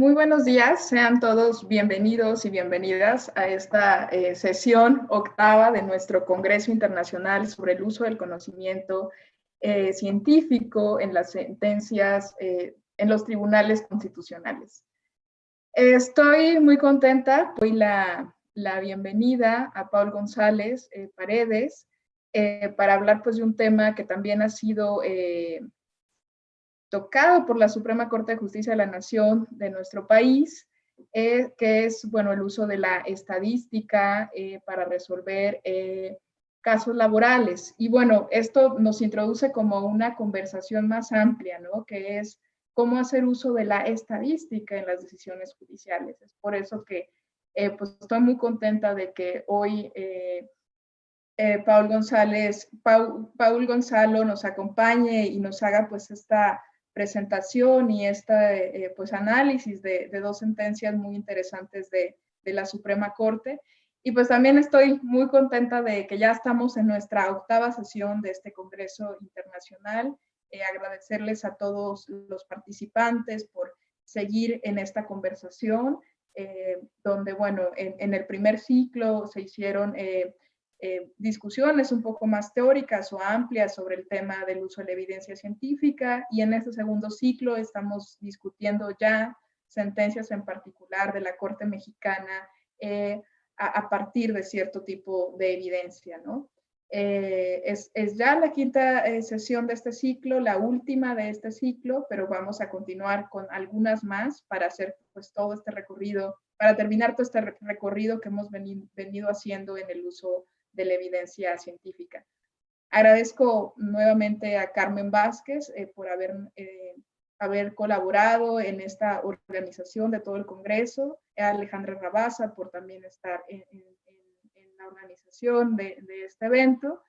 Muy buenos días, sean todos bienvenidos y bienvenidas a esta sesión octava de nuestro Congreso Internacional sobre el uso del conocimiento científico en las sentencias en los tribunales constitucionales. Estoy muy contenta, doy la bienvenida a Paul González Paredes para hablar pues, de un tema que también ha sido tocado por la Suprema Corte de Justicia de la Nación de nuestro país, que es, bueno, el uso de la estadística para resolver casos laborales. Y bueno, esto nos introduce como una conversación más amplia, ¿no? Que es cómo hacer uso de la estadística en las decisiones judiciales. Es por eso que pues estoy muy contenta de que hoy Paul Gonzalo nos acompañe y nos haga pues esta presentación y este pues análisis de dos sentencias muy interesantes de la Suprema Corte. Y pues también estoy muy contenta de que ya estamos en nuestra octava sesión de este Congreso Internacional. Agradecerles a todos los participantes por seguir en esta conversación, donde, bueno, en el primer ciclo se hicieron discusiones un poco más teóricas o amplias sobre el tema del uso de la evidencia científica, y en este segundo ciclo estamos discutiendo ya sentencias en particular de la Corte Mexicana a partir de cierto tipo de evidencia, ¿no? Es ya la quinta sesión de este ciclo, la última de este ciclo, pero vamos a continuar con algunas más para hacer pues todo este recorrido, para terminar todo este recorrido que hemos venido haciendo en el uso de la evidencia científica. Agradezco nuevamente a Carmen Vázquez por haber colaborado en esta organización de todo el Congreso, a Alejandra Rabasa por también estar en la organización de este evento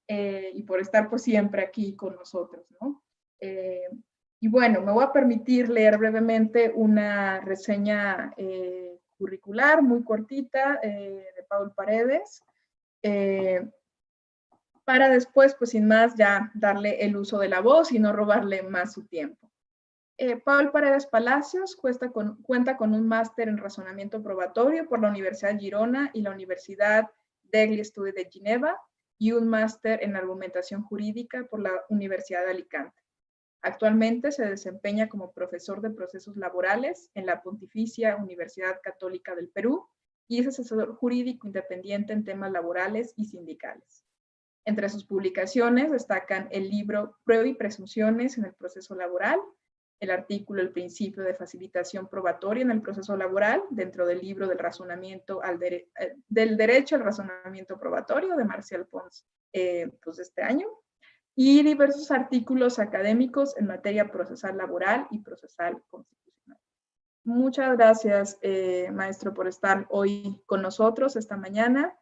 y por estar pues siempre aquí con nosotros, ¿no? Y bueno, me voy a permitir leer brevemente una reseña curricular muy cortita de Paul Paredes, para después, pues sin más, ya darle el uso de la voz y no robarle más su tiempo. Paul Paredes Palacios cuenta con un máster en razonamiento probatorio por la Universidad de Girona y la Universidad d'Aigle Studi de Ginebra, y un máster en argumentación jurídica por la Universidad de Alicante. Actualmente se desempeña como profesor de procesos laborales en la Pontificia Universidad Católica del Perú y es asesor jurídico independiente en temas laborales y sindicales. Entre sus publicaciones destacan el libro Prueba y presunciones en el proceso laboral, el artículo El principio de facilitación probatoria en el proceso laboral, dentro del libro del razonamiento del derecho al razonamiento probatorio de Marcial Pons, pues este año, y diversos artículos académicos en materia procesal laboral y procesal constitucional. Muchas gracias, maestro, por estar hoy con nosotros esta mañana.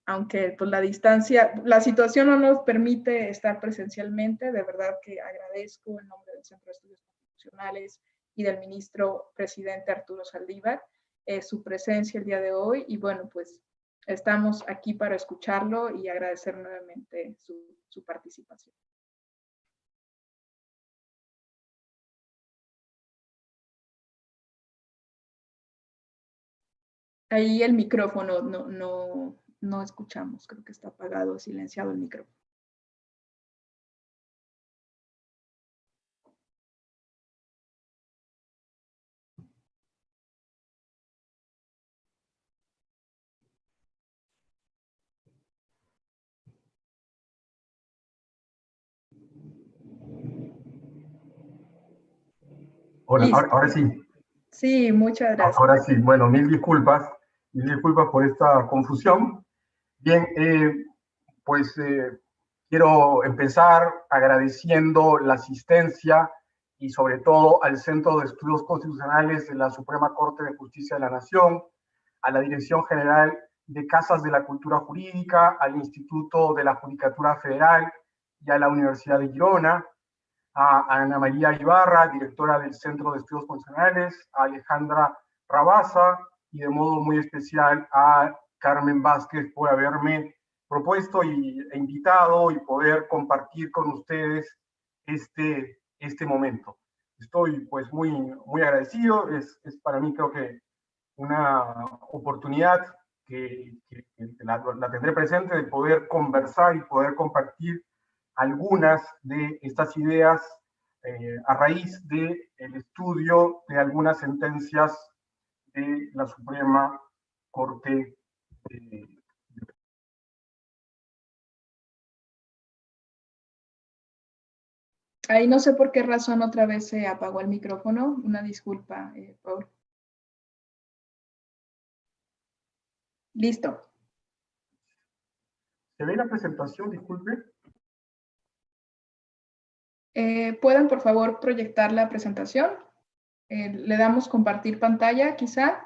Aunque pues la situación no nos permite estar presencialmente, de verdad que agradezco en nombre del Centro de Estudios Constitucionales y del ministro presidente Arturo Saldívar su presencia el día de hoy, y bueno, pues estamos aquí para escucharlo y agradecer nuevamente su participación. Ahí el micrófono no escuchamos, creo que está apagado, silenciado el micrófono. Hola, ahora sí. Sí, muchas gracias. Ahora sí, bueno, mil disculpas por esta confusión. Bien, pues quiero empezar agradeciendo la asistencia y sobre todo al Centro de Estudios Constitucionales de la Suprema Corte de Justicia de la Nación, a la Dirección General de Casas de la Cultura Jurídica, al Instituto de la Judicatura Federal y a la Universidad de Girona, a Ana María Ibarra, directora del Centro de Estudios Constitucionales, a Alejandra Rabasa y de modo muy especial a Carmen Vázquez por haberme propuesto e invitado y poder compartir con ustedes este momento. estoy pues muy agradecido. Es para mí, creo que una oportunidad que la tendré presente, de poder conversar y poder compartir algunas de estas ideas a raíz del estudio de algunas sentencias de la Suprema Corte. Ahí no sé por qué razón otra vez se apagó el micrófono. Una disculpa, Paul. Listo. ¿Se ve la presentación? Disculpe. ¿Pueden, por favor, proyectar la presentación? Le damos compartir pantalla, quizá.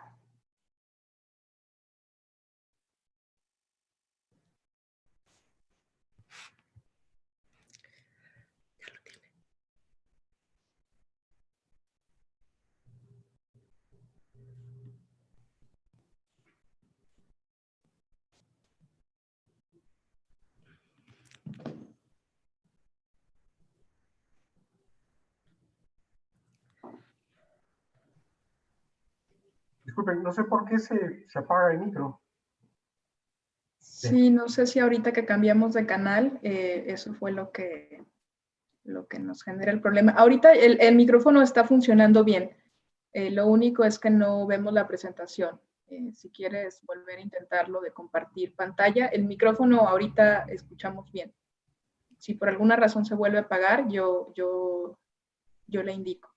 Disculpen, no sé por qué se apaga el micro. Sí, no sé si ahorita que cambiamos de canal, eso fue lo que nos genera el problema. Ahorita el micrófono está funcionando bien. Lo único es que no vemos la presentación. Si quieres volver a intentarlo de compartir pantalla, el micrófono ahorita escuchamos bien. Si por alguna razón se vuelve a apagar, yo le indico.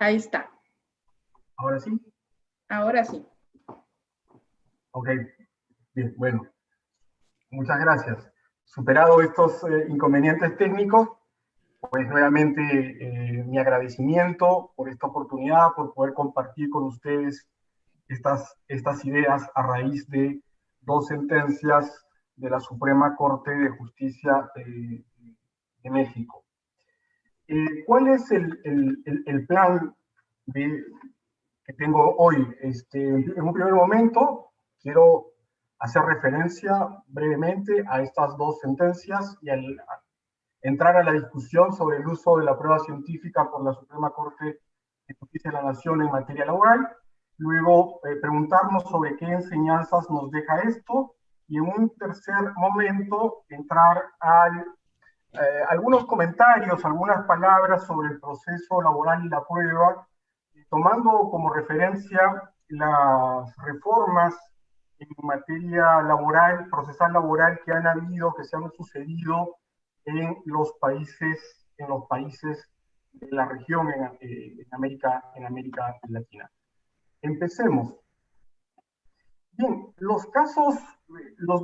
Ahí está. ¿Ahora sí? Ahora sí. Ok, bien, bueno. Muchas gracias. Superado estos inconvenientes técnicos, pues nuevamente mi agradecimiento por esta oportunidad, por poder compartir con ustedes estas ideas a raíz de dos sentencias de la Suprema Corte de Justicia de México. ¿Cuál es el plan que tengo hoy? En un primer momento, quiero hacer referencia brevemente a estas dos sentencias y entrar a la discusión sobre el uso de la prueba científica por la Suprema Corte de Justicia de la Nación en materia laboral. Luego, preguntarnos sobre qué enseñanzas nos deja esto. Y en un tercer momento, entrar a algunos comentarios, algunas palabras sobre el proceso laboral y la prueba, tomando como referencia las reformas en materia laboral, procesal laboral que han habido, que se han sucedido en los países de la región en América Latina. Empecemos. Bien, los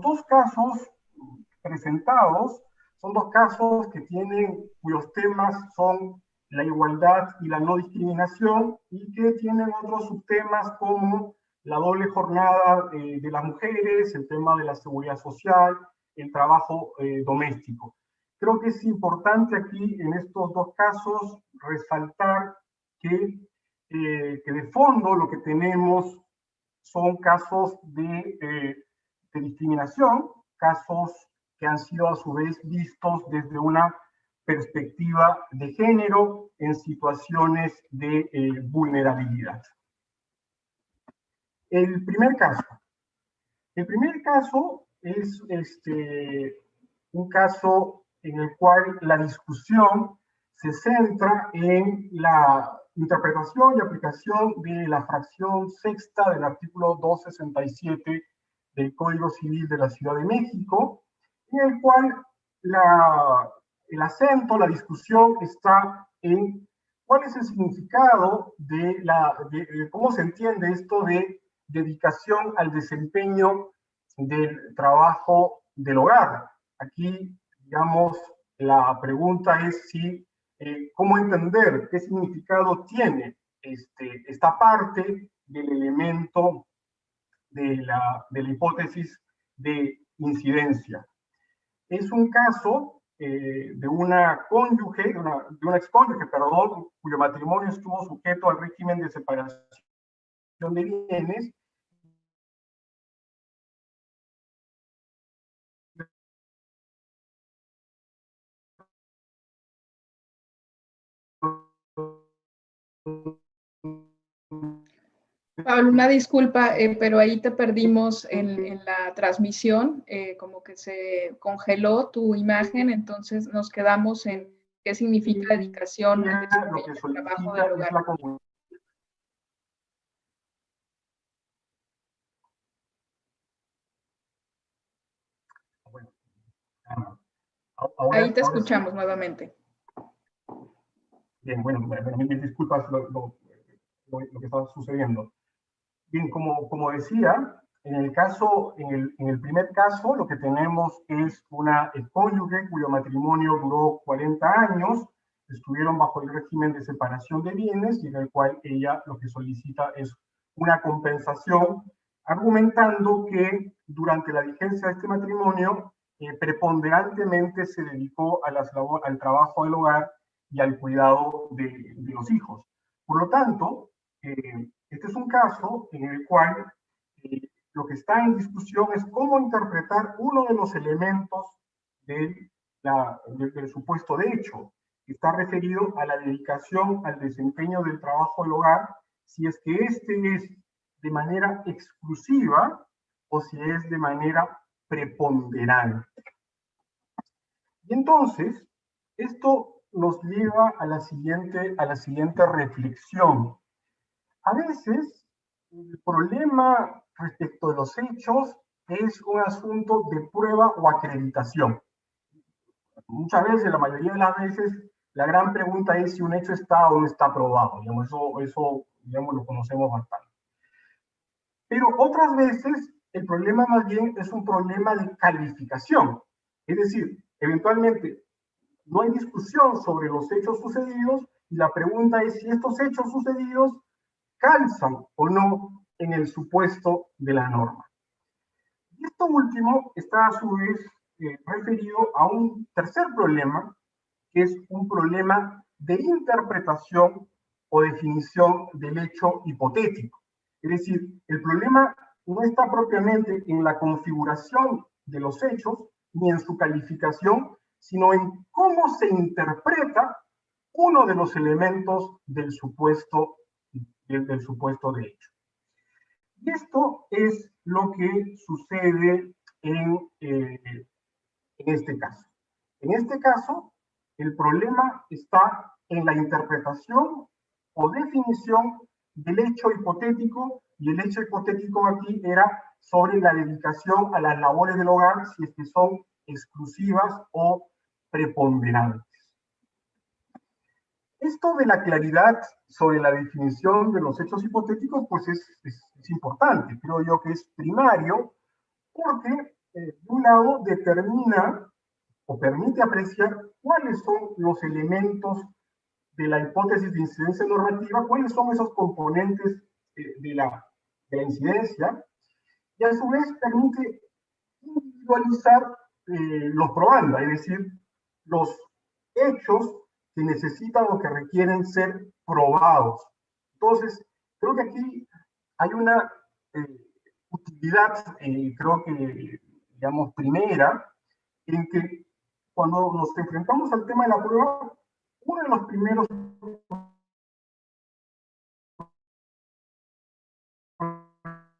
dos casos presentados son dos casos cuyos temas son la igualdad y la no discriminación, y que tienen otros subtemas como la doble jornada de las mujeres, el tema de la seguridad social, el trabajo doméstico. Creo que es importante aquí, en estos dos casos, resaltar que de fondo lo que tenemos son casos de discriminación, casos que han sido a su vez vistos desde una perspectiva de género en situaciones de vulnerabilidad. El primer caso es un caso en el cual la discusión se centra en la interpretación y aplicación de la fracción sexta del artículo 267 del Código Civil de la Ciudad de México, en el cual el acento, la discusión está en cuál es el significado de cómo se entiende esto de dedicación al desempeño del trabajo del hogar. Aquí, digamos, la pregunta es cómo entender, qué significado tiene esta parte del elemento de la hipótesis de incidencia. Es un caso de una cónyuge, de una excónyuge, perdón, cuyo matrimonio estuvo sujeto al régimen de separación de bienes Pablo, una disculpa, pero ahí te perdimos en la transmisión, como que se congeló tu imagen, entonces nos quedamos en qué significa dedicación al Lo desempeño que del trabajo del solicita es hogar. la comunidad. Bueno, Ahí te ahora sí. escuchamos nuevamente. Bien, bueno, mil disculpas lo que está sucediendo. Bien, como decía, en el primer caso, lo que tenemos es una cónyuge cuyo matrimonio duró 40 años, estuvieron bajo el régimen de separación de bienes y en el cual ella lo que solicita es una compensación, argumentando que durante la vigencia de este matrimonio preponderantemente se dedicó al trabajo del hogar y al cuidado de los hijos. Por lo tanto, este es un caso en el cual lo que está en discusión es cómo interpretar uno de los elementos del supuesto de hecho, que está referido a la dedicación al desempeño del trabajo del hogar, si es que este es de manera exclusiva o si es de manera preponderante. Y entonces, esto nos lleva a la siguiente reflexión. A veces, el problema respecto de los hechos es un asunto de prueba o acreditación. Muchas veces, la mayoría de las veces, la gran pregunta es si un hecho está o no está probado. Digamos, eso digamos, lo conocemos bastante. Pero otras veces, el problema más bien es un problema de calificación. Es decir, eventualmente no hay discusión sobre los hechos sucedidos y la pregunta es si estos hechos sucedidos calzan o no en el supuesto de la norma. Y esto último está a su vez referido a un tercer problema, que es un problema de interpretación o definición del hecho hipotético. Es decir, el problema no está propiamente en la configuración de los hechos ni en su calificación, sino en cómo se interpreta uno de los elementos del supuesto de hecho. Y esto es lo que sucede en este caso. En este caso, el problema está en la interpretación o definición del hecho hipotético, y el hecho hipotético aquí era sobre la dedicación a las labores del hogar, si es que son exclusivas o preponderantes. Esto de la claridad sobre la definición de los hechos hipotéticos, pues es importante, creo yo que es primario, porque de un lado determina o permite apreciar cuáles son los elementos de la hipótesis de incidencia normativa, cuáles son esos componentes de la incidencia, y a su vez permite individualizar los probanda, es decir, los hechos que necesitan o que requieren ser probados. Entonces, creo que aquí hay una utilidad, creo que, digamos, primera, en que cuando nos enfrentamos al tema de la prueba, uno de los primeros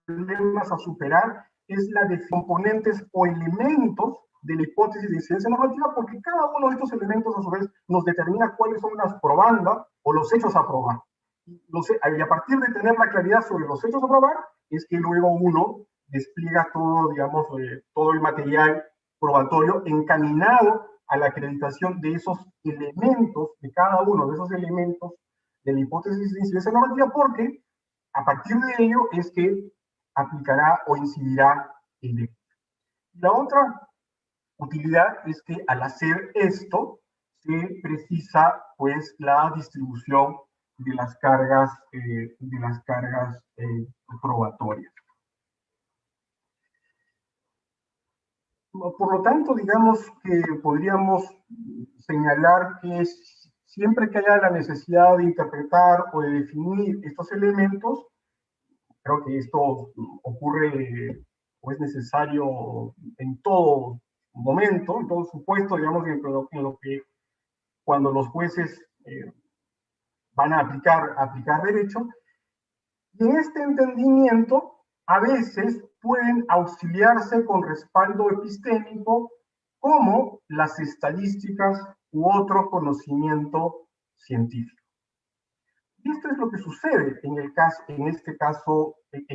problemas a superar es la de componentes o elementos de la hipótesis de incidencia normativa, porque cada uno de estos elementos a su vez nos determina cuáles son las probandas o los hechos a probar. Y a partir de tener la claridad sobre los hechos a probar, es que luego uno despliega todo, digamos, todo el material probatorio encaminado a la acreditación de esos elementos, de cada uno de esos elementos de la hipótesis de incidencia normativa, porque a partir de ello es que aplicará o incidirá el hecho. La otra utilidad es que al hacer esto se precisa pues la distribución de las cargas probatorias. Por lo tanto, digamos que podríamos señalar que siempre que haya la necesidad de interpretar o de definir estos elementos, creo que esto ocurre o es necesario en todo momento, en todo supuesto, digamos, en lo que cuando los jueces van a aplicar derecho, Y en este entendimiento, a veces pueden auxiliarse con respaldo epistémico como las estadísticas u otro conocimiento científico. Y esto es lo que sucede en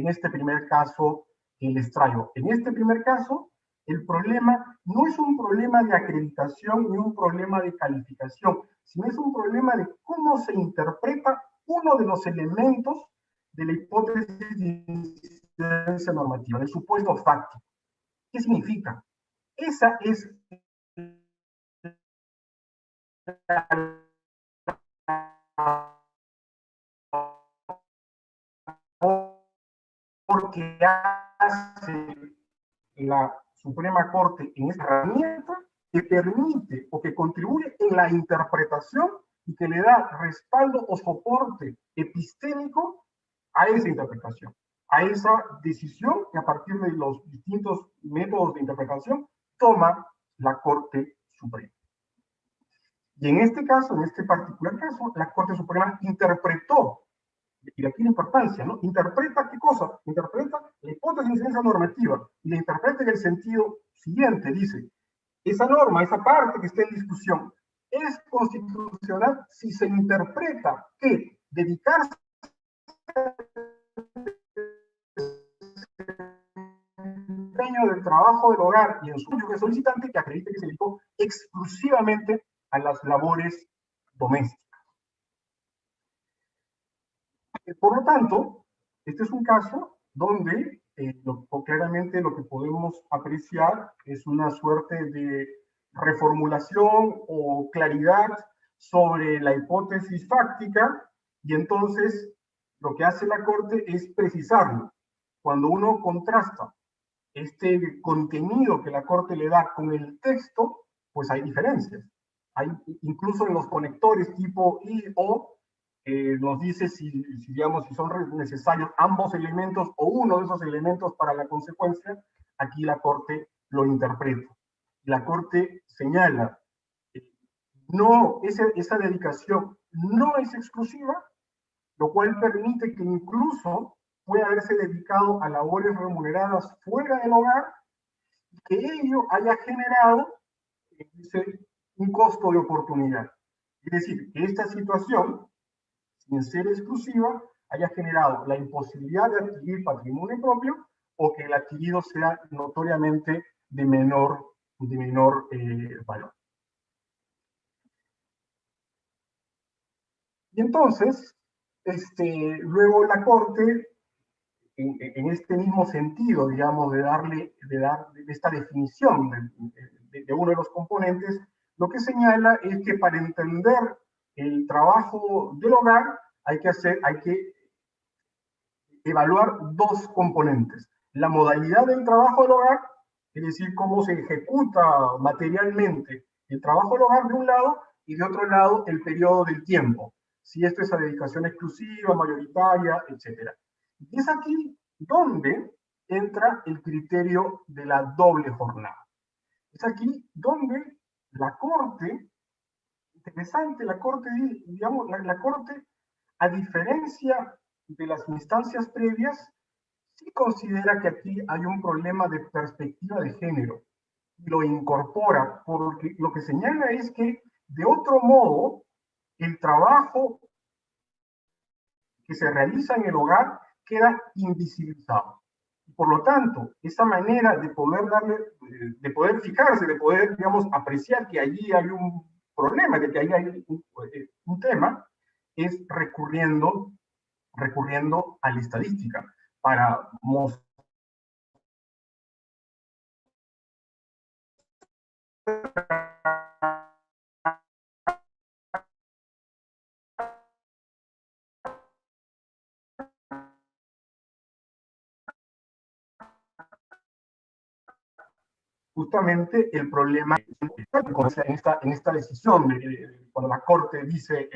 este primer caso que les traigo. En este primer caso, el problema no es un problema de acreditación ni un problema de calificación, sino es un problema de cómo se interpreta uno de los elementos de la hipótesis de incidencia normativa, del supuesto fáctico. ¿Qué significa? Esa es porque hace la Suprema Corte en esta herramienta que permite o que contribuye en la interpretación y que le da respaldo o soporte epistémico a esa interpretación, a esa decisión que a partir de los distintos métodos de interpretación toma la Corte Suprema. Y en este caso, en este particular caso, la Corte Suprema interpretó, y de aquí la importancia, ¿no? Interpreta qué cosa? Interpreta la hipótesis de incidencia normativa y la interpreta en el sentido siguiente, dice, esa norma, esa parte que está en discusión, es constitucional si se interpreta que dedicarse del trabajo del hogar y en su cónyuge solicitante que acredite que se dedicó exclusivamente a las labores domésticas. Por lo tanto, este es un caso donde claramente lo que podemos apreciar es una suerte de reformulación o claridad sobre la hipótesis fáctica, y entonces lo que hace la Corte es precisarlo. Cuando uno contrasta este contenido que la Corte le da con el texto, pues hay diferencias. Hay incluso en los conectores tipo I o nos dice digamos, si son necesarios ambos elementos o uno de esos elementos para la consecuencia. Aquí la Corte lo interpreta. La Corte señala, no, esa dedicación no es exclusiva, lo cual permite que incluso pueda haberse dedicado a labores remuneradas fuera del hogar, y que ello haya generado, dice, un costo de oportunidad. Es decir, que esta situación, sin ser exclusiva, haya generado la imposibilidad de adquirir patrimonio propio o que el adquirido sea notoriamente de menor valor. Y entonces, luego la Corte, en este mismo sentido, digamos, de dar esta definición de uno de los componentes, lo que señala es que para entender el trabajo del hogar hay que evaluar dos componentes. La modalidad del trabajo del hogar, es decir, cómo se ejecuta materialmente el trabajo del hogar de un lado, y de otro lado el periodo del tiempo, si esto es a dedicación exclusiva, mayoritaria, etc. Y es aquí donde entra el criterio de la doble jornada. Es aquí donde la Corte, interesante, la Corte, digamos, la Corte, a diferencia de las instancias previas, sí considera que aquí hay un problema de perspectiva de género y lo incorpora, porque lo que señala es que, de otro modo, el trabajo que se realiza en el hogar queda invisibilizado. Por lo tanto, esa manera de poder fijarse, de poder, digamos, apreciar que allí hay un problema, de que ahí hay un tema, es recurriendo a la estadística para mostrar justamente el problema en esta decisión, cuando la Corte dice,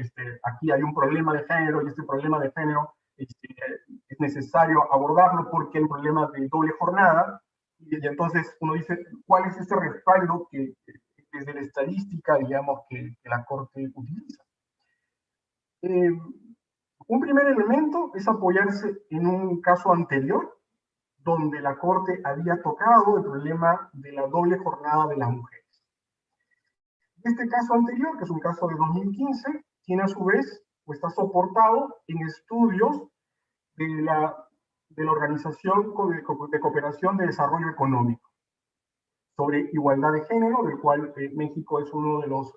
aquí hay un problema de género y este problema de género es necesario abordarlo porque hay un problema de doble jornada, y entonces uno dice, ¿cuál es ese respaldo que desde la estadística, digamos, que la Corte utiliza? Un primer elemento es apoyarse en un caso anterior, donde la Corte había tocado el problema de la doble jornada de las mujeres. Este caso anterior, que es un caso de 2015, tiene a su vez, o está soportado en estudios de la Organización de Cooperación de Desarrollo Económico sobre igualdad de género, del cual México es uno de los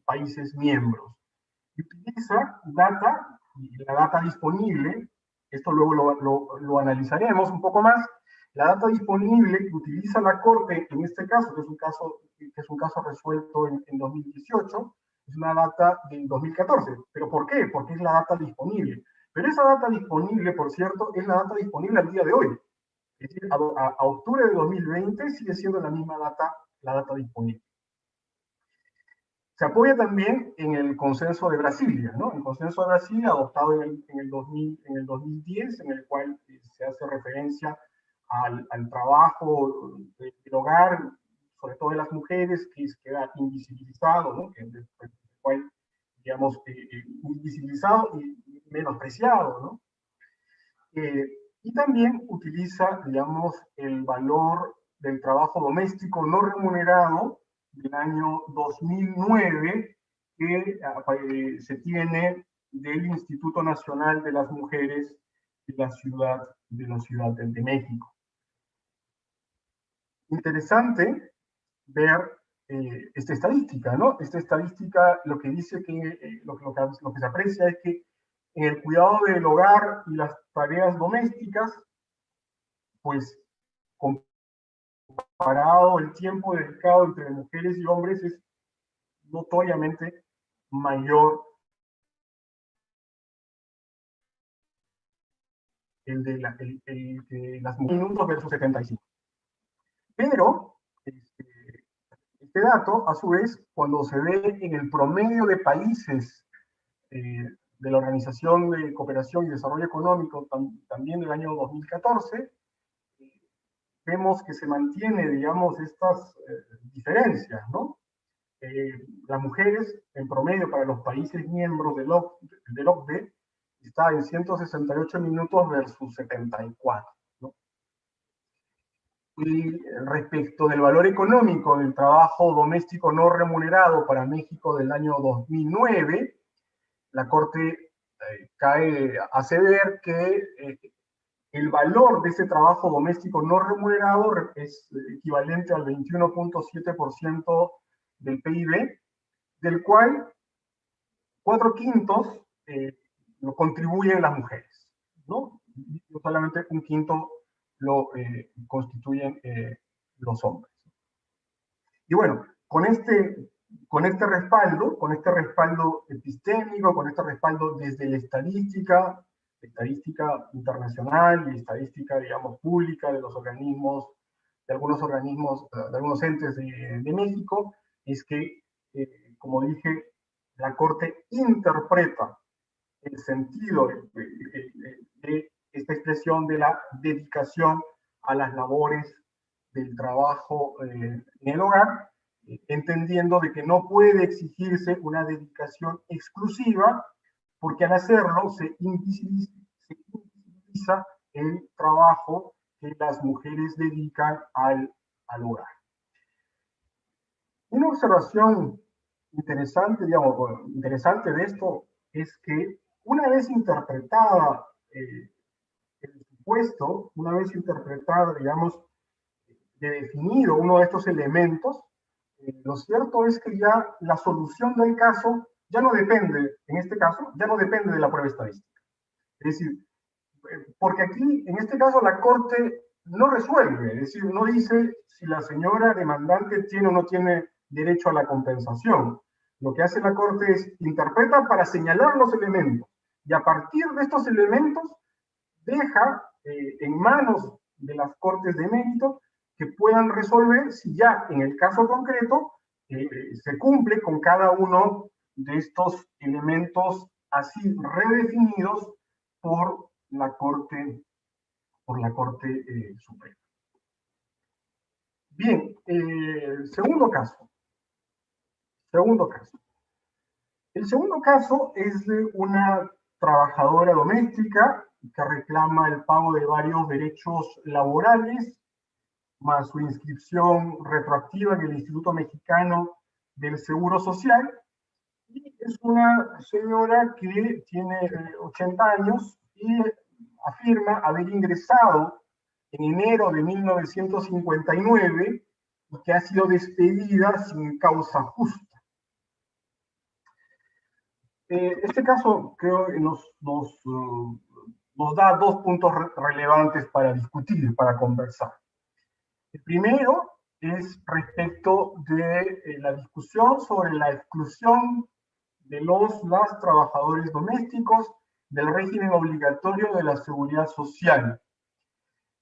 países miembros. Y utiliza data, y la data disponible, esto luego lo analizaremos un poco más, la data disponible que utiliza la Corte en este caso, que es un caso resuelto en 2018, es una data del 2014. ¿Pero por qué? Porque es la data disponible. Pero esa data disponible, por cierto, es la data disponible al día de hoy. Es decir, a octubre de 2020 sigue siendo la misma data, la data disponible. Se apoya también en el consenso de Brasilia, ¿no? El consenso de Brasilia adoptado en el 2010, en el cual se hace referencia al trabajo del hogar, sobre todo de las mujeres, que queda invisibilizado, ¿no? El cual, digamos, invisibilizado y menospreciado, ¿no? Y también utiliza, digamos, el valor del trabajo doméstico no remunerado del año 2009 que se tiene del Instituto Nacional de las Mujeres de la Ciudad de México. Interesante ver esta estadística, ¿no? Esta estadística lo que dice que lo que se aprecia es que en el cuidado del hogar y las tareas domésticas, pues comparado el tiempo dedicado entre mujeres y hombres es notoriamente mayor el de las minutos versus 75. Pero este dato, a su vez, cuando se ve en el promedio de países de la Organización de Cooperación y Desarrollo Económico, también del año 2014, vemos que se mantiene, digamos, estas diferencias, ¿no? Las mujeres, en promedio, para los países miembros del OCDE, está en 168 minutos versus 74, ¿no? Y respecto del valor económico del trabajo doméstico no remunerado para México del año 2009, la Corte hace ver que el valor de ese trabajo doméstico no remunerado es equivalente al 21.7% del PIB, del cual 4/5 lo contribuyen las mujeres, ¿no? Y solamente 1/5 lo constituyen los hombres. Y bueno, con este respaldo epistémico, con este respaldo desde la estadística internacional y estadística, digamos, pública de los organismos, de algunos entes de México, es que, como dije, la Corte interpreta el sentido de esta expresión de la dedicación a las labores del trabajo en el hogar, entendiendo de que no puede exigirse una dedicación exclusiva, porque al hacerlo se invisibiliza el trabajo que las mujeres dedican al hogar. Una observación interesante, digamos, interesante de esto es que una vez interpretada el supuesto, una vez interpretada, digamos, de definido uno de estos elementos, lo cierto es que ya la solución del caso ya no depende, en este caso, ya no depende de la prueba estadística. Es decir, porque aquí, en este caso, la Corte no resuelve, es decir, no dice si la señora demandante tiene o no tiene derecho a la compensación. Lo que hace la Corte es interpreta para señalar los elementos, y a partir de estos elementos deja en manos de las Cortes de Mérito que puedan resolver si ya en el caso concreto se cumple con cada uno de estos elementos así redefinidos por la Corte Suprema. Bien, segundo caso. El segundo caso es de una trabajadora doméstica que reclama el pago de varios derechos laborales, más su inscripción retroactiva en el Instituto Mexicano del Seguro Social. Y es una señora que tiene 80 años y afirma haber ingresado en enero de 1959 y que ha sido despedida sin causa justa. Este caso creo que nos da dos puntos relevantes para discutir, para conversar. El primero es respecto de la discusión sobre la exclusión de las trabajadores domésticos del régimen obligatorio de la seguridad social.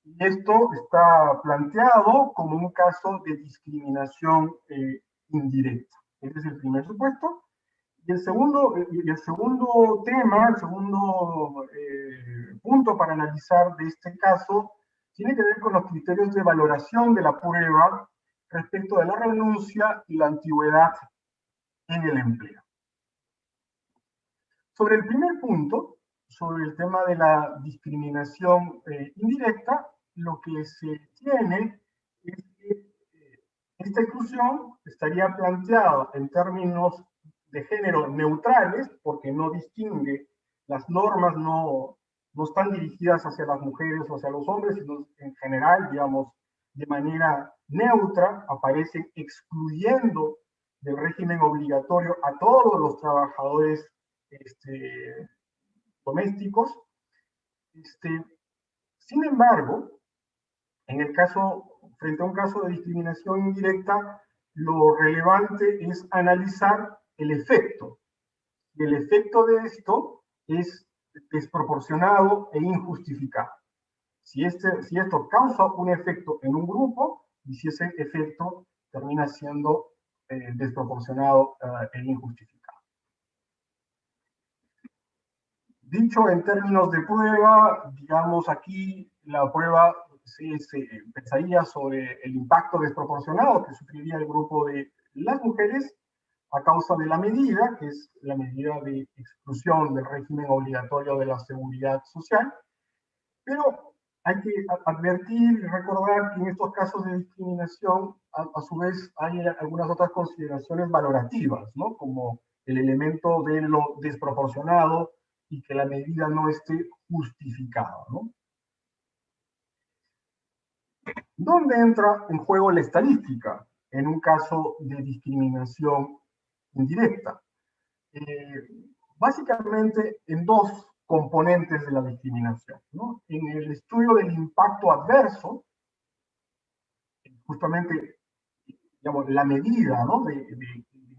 Y esto está planteado como un caso de discriminación indirecta. Ese es el primer supuesto. Y el segundo tema, el segundo punto para analizar de este caso, tiene que ver con los criterios de valoración de la prueba respecto de la renuncia y la antigüedad en el empleo. Sobre el primer punto, sobre el tema de la discriminación indirecta, lo que se tiene es que esta exclusión estaría planteada en términos de género neutrales, porque no distingue, las normas no están dirigidas hacia las mujeres o hacia los hombres, sino en general, digamos, de manera neutra, aparecen excluyendo del régimen obligatorio a todos los trabajadores domésticos. Sin embargo, frente a un caso de discriminación indirecta, lo relevante es analizar el efecto. Y el efecto de esto es desproporcionado e injustificado. Si esto causa un efecto en un grupo y si ese efecto termina siendo desproporcionado e injustificado. Dicho en términos de prueba, digamos aquí la prueba se pensaría sobre el impacto desproporcionado que sufriría el grupo de las mujeres a causa de la medida, que es la medida de exclusión del régimen obligatorio de la seguridad social. Pero hay que advertir y recordar que en estos casos de discriminación, a su vez, hay algunas otras consideraciones valorativas, ¿no? Como el elemento de lo desproporcionado y que la medida no esté justificada, ¿no? ¿Dónde entra en juego la estadística en un caso de discriminación indirecta? Básicamente en dos componentes de la discriminación, ¿no? En el estudio del impacto adverso, justamente, digamos, la medida, ¿no? de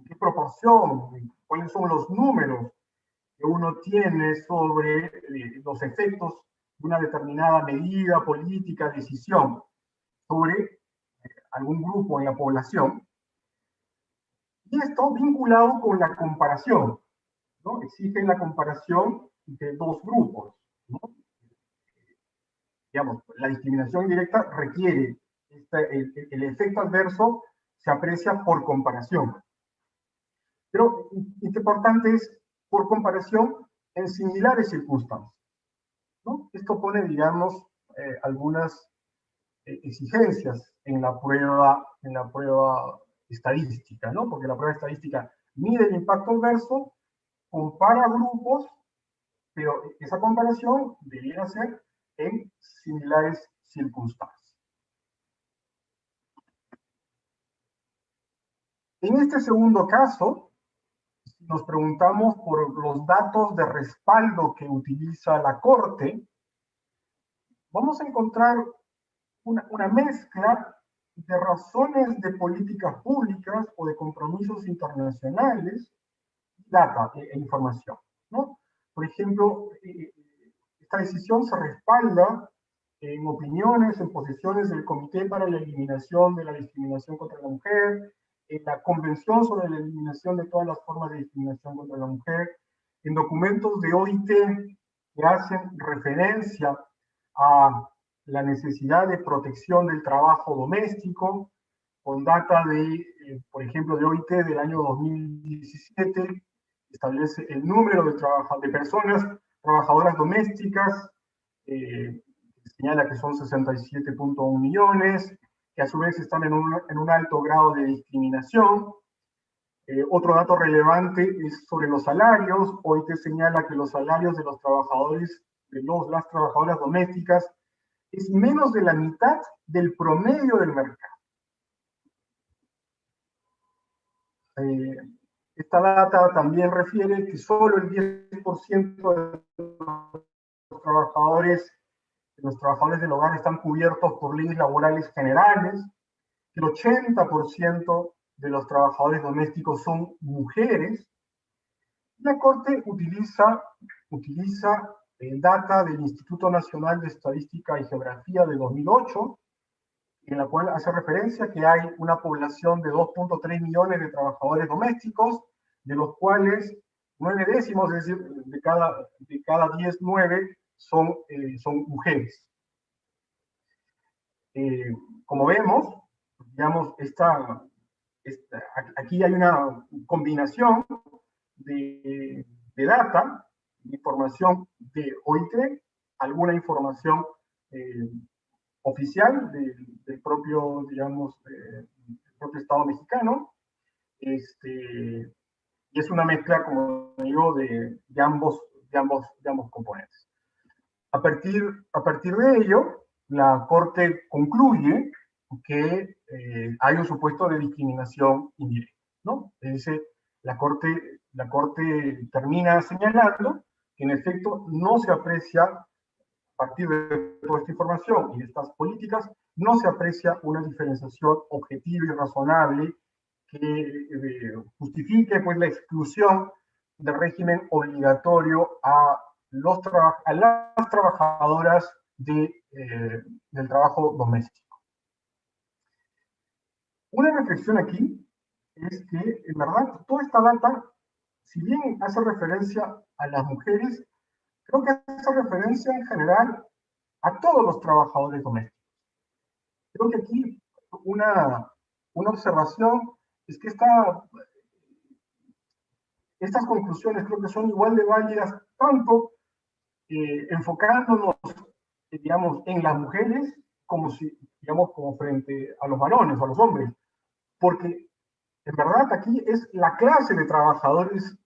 qué proporción, cuáles son los números que uno tiene sobre los efectos de una determinada medida, política, decisión sobre algún grupo en la población. Y esto vinculado con la comparación, ¿no? Exige la comparación de dos grupos, ¿no? Digamos, la discriminación indirecta requiere, el efecto adverso se aprecia por comparación. Pero lo importante es por comparación en similares circunstancias, ¿no? Esto pone, digamos, algunas exigencias en la prueba estadística, ¿no? Porque la prueba estadística mide el impacto adverso, compara grupos, pero esa comparación debiera ser en similares circunstancias. En este segundo caso, nos preguntamos por los datos de respaldo que utiliza la Corte, vamos a encontrar una mezcla de razones de políticas públicas o de compromisos internacionales, data e información, ¿no? Por ejemplo, esta decisión se respalda en opiniones, en posiciones del Comité para la Eliminación de la Discriminación contra la Mujer, en la Convención sobre la Eliminación de todas las formas de discriminación contra la mujer, en documentos de OIT que hacen referencia a la necesidad de protección del trabajo doméstico, con data de, por ejemplo, de OIT del año 2017, establece el número de personas trabajadoras domésticas, señala que son 67.1 millones, que a su vez están en un alto grado de discriminación. Otro dato relevante es sobre los salarios. OIT señala que los salarios de los trabajadores, las trabajadoras domésticas, es menos de la mitad del promedio del mercado. Esta data también refiere que solo el 10% de los trabajadores del hogar están cubiertos por leyes laborales generales, que el 80% de los trabajadores domésticos son mujeres. La Corte utiliza data del Instituto Nacional de Estadística y Geografía de 2008, en la cual hace referencia que hay una población de 2.3 millones de trabajadores domésticos, de los cuales 9 décimos, es decir, de cada 10, 9 son mujeres. Como vemos, digamos, aquí hay una combinación de data, de información de OIT, alguna información oficial del propio, digamos, del propio Estado mexicano, y es una mezcla, como digo, de ambos componentes. A partir de ello, la Corte concluye que hay un supuesto de discriminación indirecta, ¿no? Es decir, la Corte termina señalando que en efecto no se aprecia, a partir de toda esta información y de estas políticas, no se aprecia una diferenciación objetiva y razonable que justifique pues, la exclusión del régimen obligatorio a las trabajadoras del trabajo doméstico. Una reflexión aquí es que, en verdad, toda esta data, si bien hace referencia a las mujeres, creo que hace referencia en general a todos los trabajadores domésticos. Creo que aquí una observación es que estas conclusiones creo que son igual de válidas, tanto enfocándonos, digamos, en las mujeres, como frente a los varones o a los hombres, porque en verdad aquí es la clase de trabajadores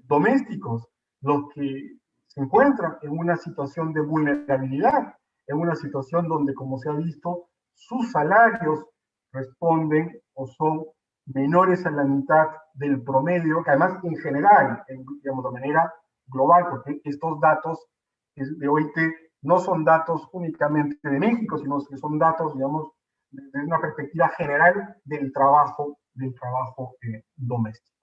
domésticos los que se encuentran en una situación de vulnerabilidad, en una situación donde, como se ha visto, sus salarios responden o son menores a la mitad del promedio, que además en general, digamos, de manera global, porque estos datos de OIT no son datos únicamente de México, sino que son datos, digamos, desde una perspectiva general del trabajo doméstico.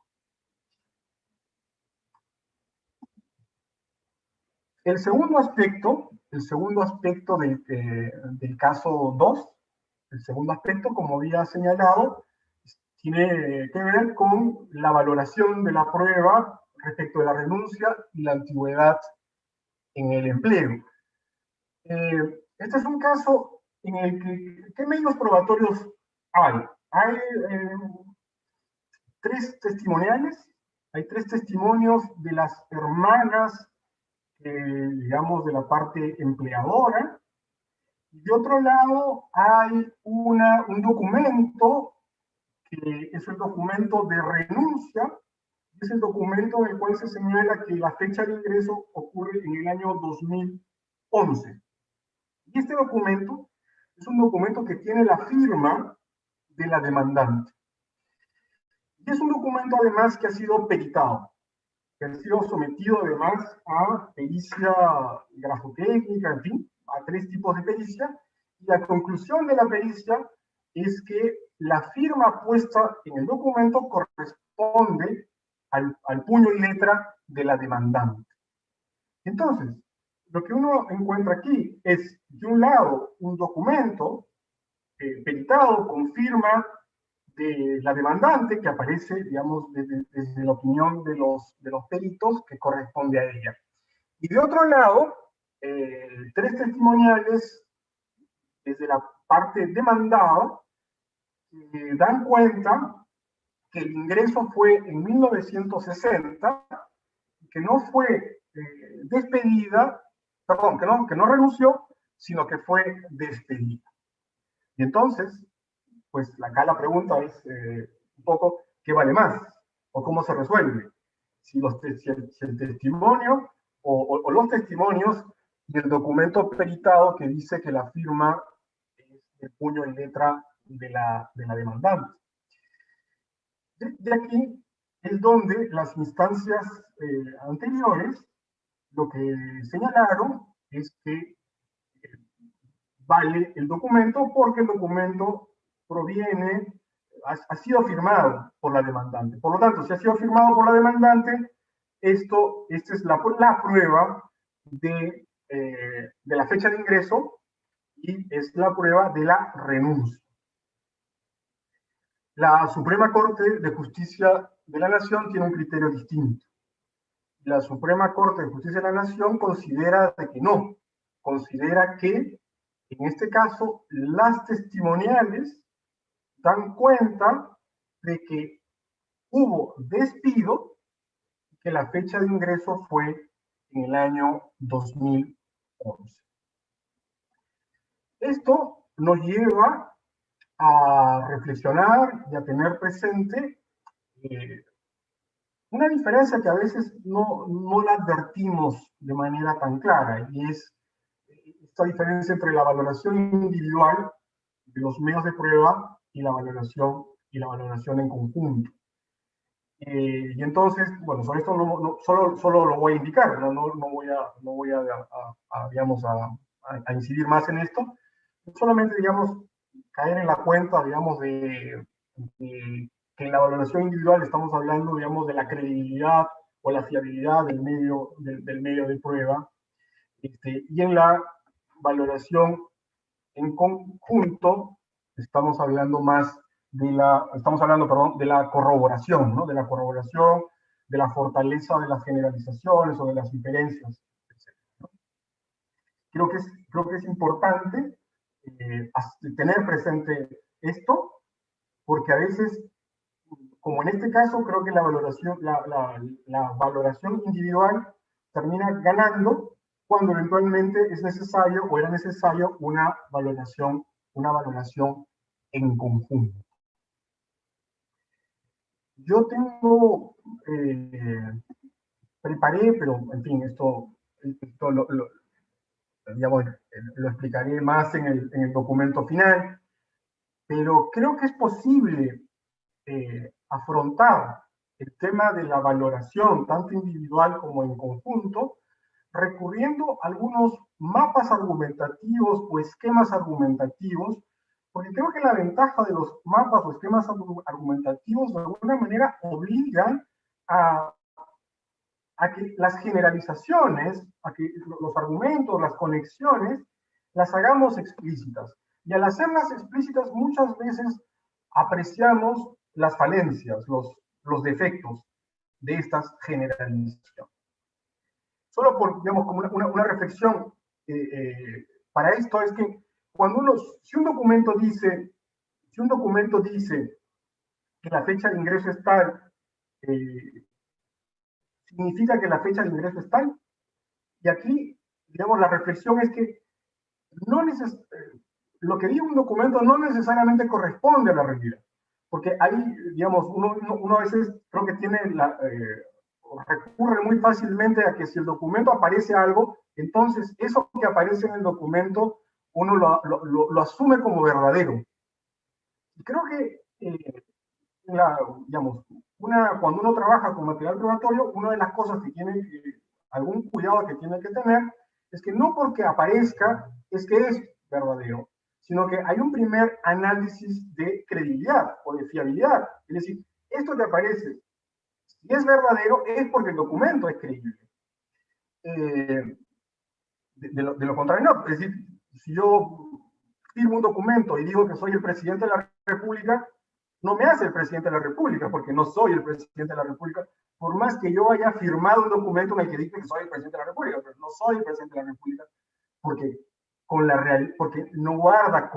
El segundo aspecto del caso 2, el segundo aspecto, como había señalado, tiene que ver con la valoración de la prueba respecto de la renuncia y la antigüedad en el empleo. Este es un caso en el que, ¿qué medios probatorios hay? Hay 3 testimoniales, hay 3 testimonios de las hermanas, digamos, de la parte empleadora, y de otro lado hay un documento, que es el documento de renuncia, es el documento en el cual se señala que la fecha de ingreso ocurre en el año 2011. Y este documento es un documento que tiene la firma de la demandante. Y es un documento además que ha sido peritado, que ha sido sometido además a pericia grafotécnica, en fin, a 3 tipos de pericia, y la conclusión de la pericia es que la firma puesta en el documento corresponde al puño y letra de la demandante. Entonces, lo que uno encuentra aquí es, de un lado, un documento peritado con firma de la demandante, que aparece, digamos, desde la opinión de los peritos, que corresponde a ella. Y de otro lado, 3 testimoniales desde la parte demandada, dan cuenta que el ingreso fue en 1960, que no fue despedida, perdón, que no renunció, sino que fue despedida. Y entonces, pues acá la pregunta es un poco, ¿qué vale más? ¿O cómo se resuelve? Si el testimonio o los testimonios y el documento peritado que dice que la firma es el puño y letra de la demandante. De aquí es donde las instancias anteriores lo que señalaron es que vale el documento porque el documento proviene, ha sido firmado por la demandante. Por lo tanto, si ha sido firmado por la demandante, esta es la prueba de la fecha de ingreso y es la prueba de la renuncia. La Suprema Corte de Justicia de la Nación tiene un criterio distinto. La Suprema Corte de Justicia de la Nación considera que no, considera que en este caso las testimoniales dan cuenta de que hubo despido y que la fecha de ingreso fue en el año 2011. Esto nos lleva a reflexionar y a tener presente una diferencia que a veces no la advertimos de manera tan clara, y es esta diferencia entre la valoración individual de los medios de prueba y la valoración en conjunto. Y entonces, bueno, sobre esto solo lo voy a indicar, no voy digamos, a incidir más en esto, solamente, digamos, caer en la cuenta, digamos, de que en la valoración individual estamos hablando, digamos, de la credibilidad o la fiabilidad del medio de prueba, y en la valoración en conjunto estamos hablando más de la corroboración, ¿no? De la corroboración, de la fortaleza de las generalizaciones o de las inferencias, etc., ¿no? Creo que es importante tener presente esto, porque a veces, como en este caso, creo que la valoración individual termina ganando cuando eventualmente es necesario o era necesario una valoración en conjunto. Yo preparé, pero en fin, esto digamos, lo explicaré más en el documento final, pero creo que es posible afrontar el tema de la valoración, tanto individual como en conjunto, recurriendo a algunos mapas argumentativos o esquemas argumentativos, porque creo que la ventaja de los mapas o esquemas argumentativos de alguna manera obligan a que las generalizaciones, a que los argumentos, las conexiones, las hagamos explícitas. Y al hacerlas explícitas muchas veces apreciamos las falencias, los defectos de estas generalizaciones. Solo por, digamos, como una reflexión para esto es que si un documento dice que la fecha de ingreso es tal, significa que la fecha de ingreso es tal. Y aquí, digamos, la reflexión es que lo que dice un documento no necesariamente corresponde a la realidad. Porque ahí, digamos, uno a veces creo que recurre muy fácilmente a que si el documento aparece algo, entonces eso que aparece en el documento uno lo asume como verdadero. Y creo que, digamos, cuando uno trabaja con material probatorio, una de las cosas que tiene, algún cuidado que tiene que tener, es que no porque aparezca es que es verdadero, sino que hay un primer análisis de credibilidad o de fiabilidad. Es decir, esto que aparece, si es verdadero, es porque el documento es creíble. De lo contrario, no. Es decir, si yo firmo un documento y digo que soy el presidente de la República, no me hace el presidente de la República, porque no soy el presidente de la República, por más que yo haya firmado un documento en el que dice que soy el presidente de la República, pero no soy el presidente de la República, porque no guarda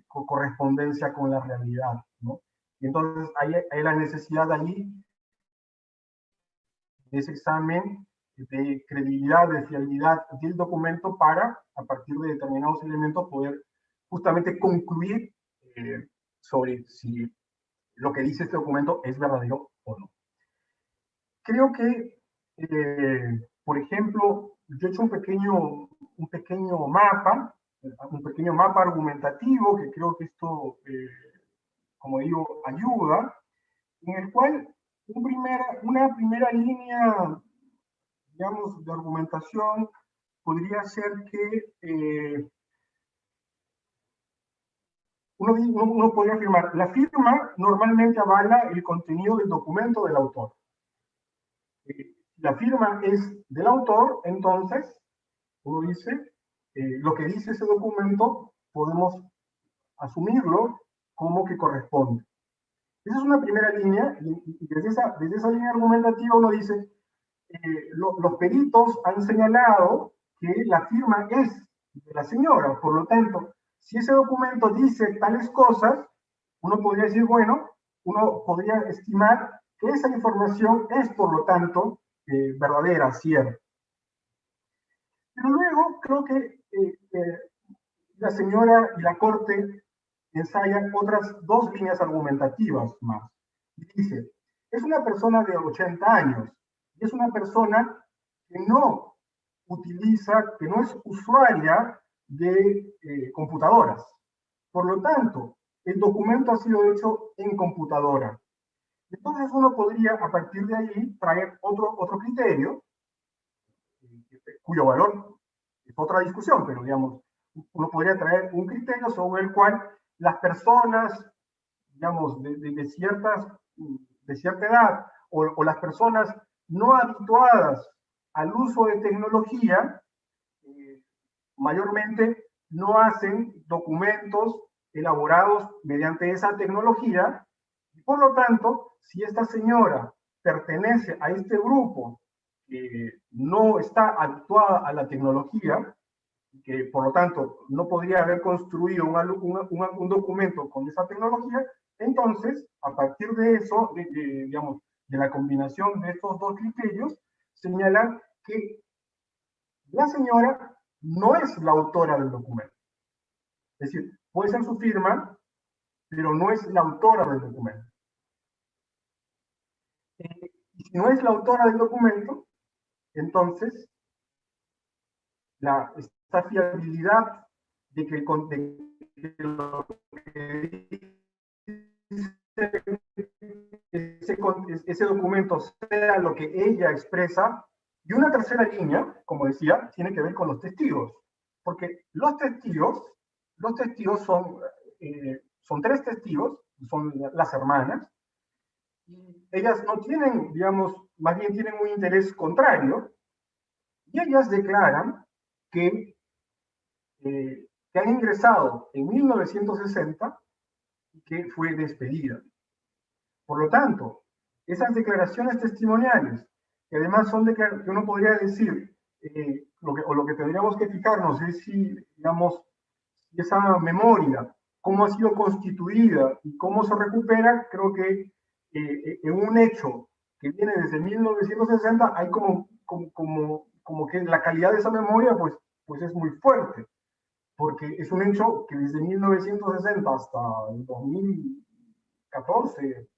correspondencia con la realidad, ¿no? Y entonces hay la necesidad allí de ese examen de credibilidad, de fiabilidad del documento para, a partir de determinados elementos, poder justamente concluir sobre si lo que dice este documento es verdadero o no. Creo que, por ejemplo, yo he hecho un pequeño mapa argumentativo, que creo que esto, como digo, ayuda, en el cual una primera línea, digamos, de argumentación podría ser que uno podría afirmar, la firma normalmente avala el contenido del documento del autor. La firma es del autor, entonces, uno dice, lo que dice ese documento podemos asumirlo como que corresponde. Esa es una primera línea, y desde esa línea argumentativa uno dice, los peritos han señalado que la firma es de la señora, por lo tanto, si ese documento dice tales cosas, uno podría decir, bueno, uno podría estimar que esa información es, por lo tanto, verdadera, cierta. Pero luego creo que la señora y la corte ensayan otras dos líneas argumentativas más. Dice, es una persona de 80 años, y es una persona que no utiliza, que no es usuaria de computadoras. Por lo tanto, el documento ha sido hecho en computadora. Entonces uno podría, a partir de ahí, traer otro criterio, cuyo valor es otra discusión, pero digamos, uno podría traer un criterio sobre el cual las personas, digamos, de cierta edad, o las personas no habituadas al uso de tecnología, mayormente no hacen documentos elaborados mediante esa tecnología, y por lo tanto, si esta señora pertenece a este grupo que no está habituada a la tecnología, que por lo tanto no podría haber construido un documento con esa tecnología, entonces, a partir de eso, digamos, de la combinación de estos dos criterios, señalan que la señora no es la autora del documento. Es decir, puede ser su firma, pero no es la autora del documento. Y si no es la autora del documento, entonces esta fiabilidad de que lo que ese documento sea lo que ella expresa. Y una tercera línea, como decía, tiene que ver con los testigos. Porque los testigos son tres testigos, son las hermanas, y ellas no tienen, digamos, más bien tienen un interés contrario, y ellas declaran que han ingresado en 1960 y que fue despedida. Por lo tanto, esas declaraciones testimoniales, que además son que uno podría decir, lo que tendríamos que fijarnos es si, digamos, esa memoria, cómo ha sido constituida y cómo se recupera, creo que en un hecho que viene desde 1960, hay como que la calidad de esa memoria pues es muy fuerte, porque es un hecho que desde 1960 hasta el 2014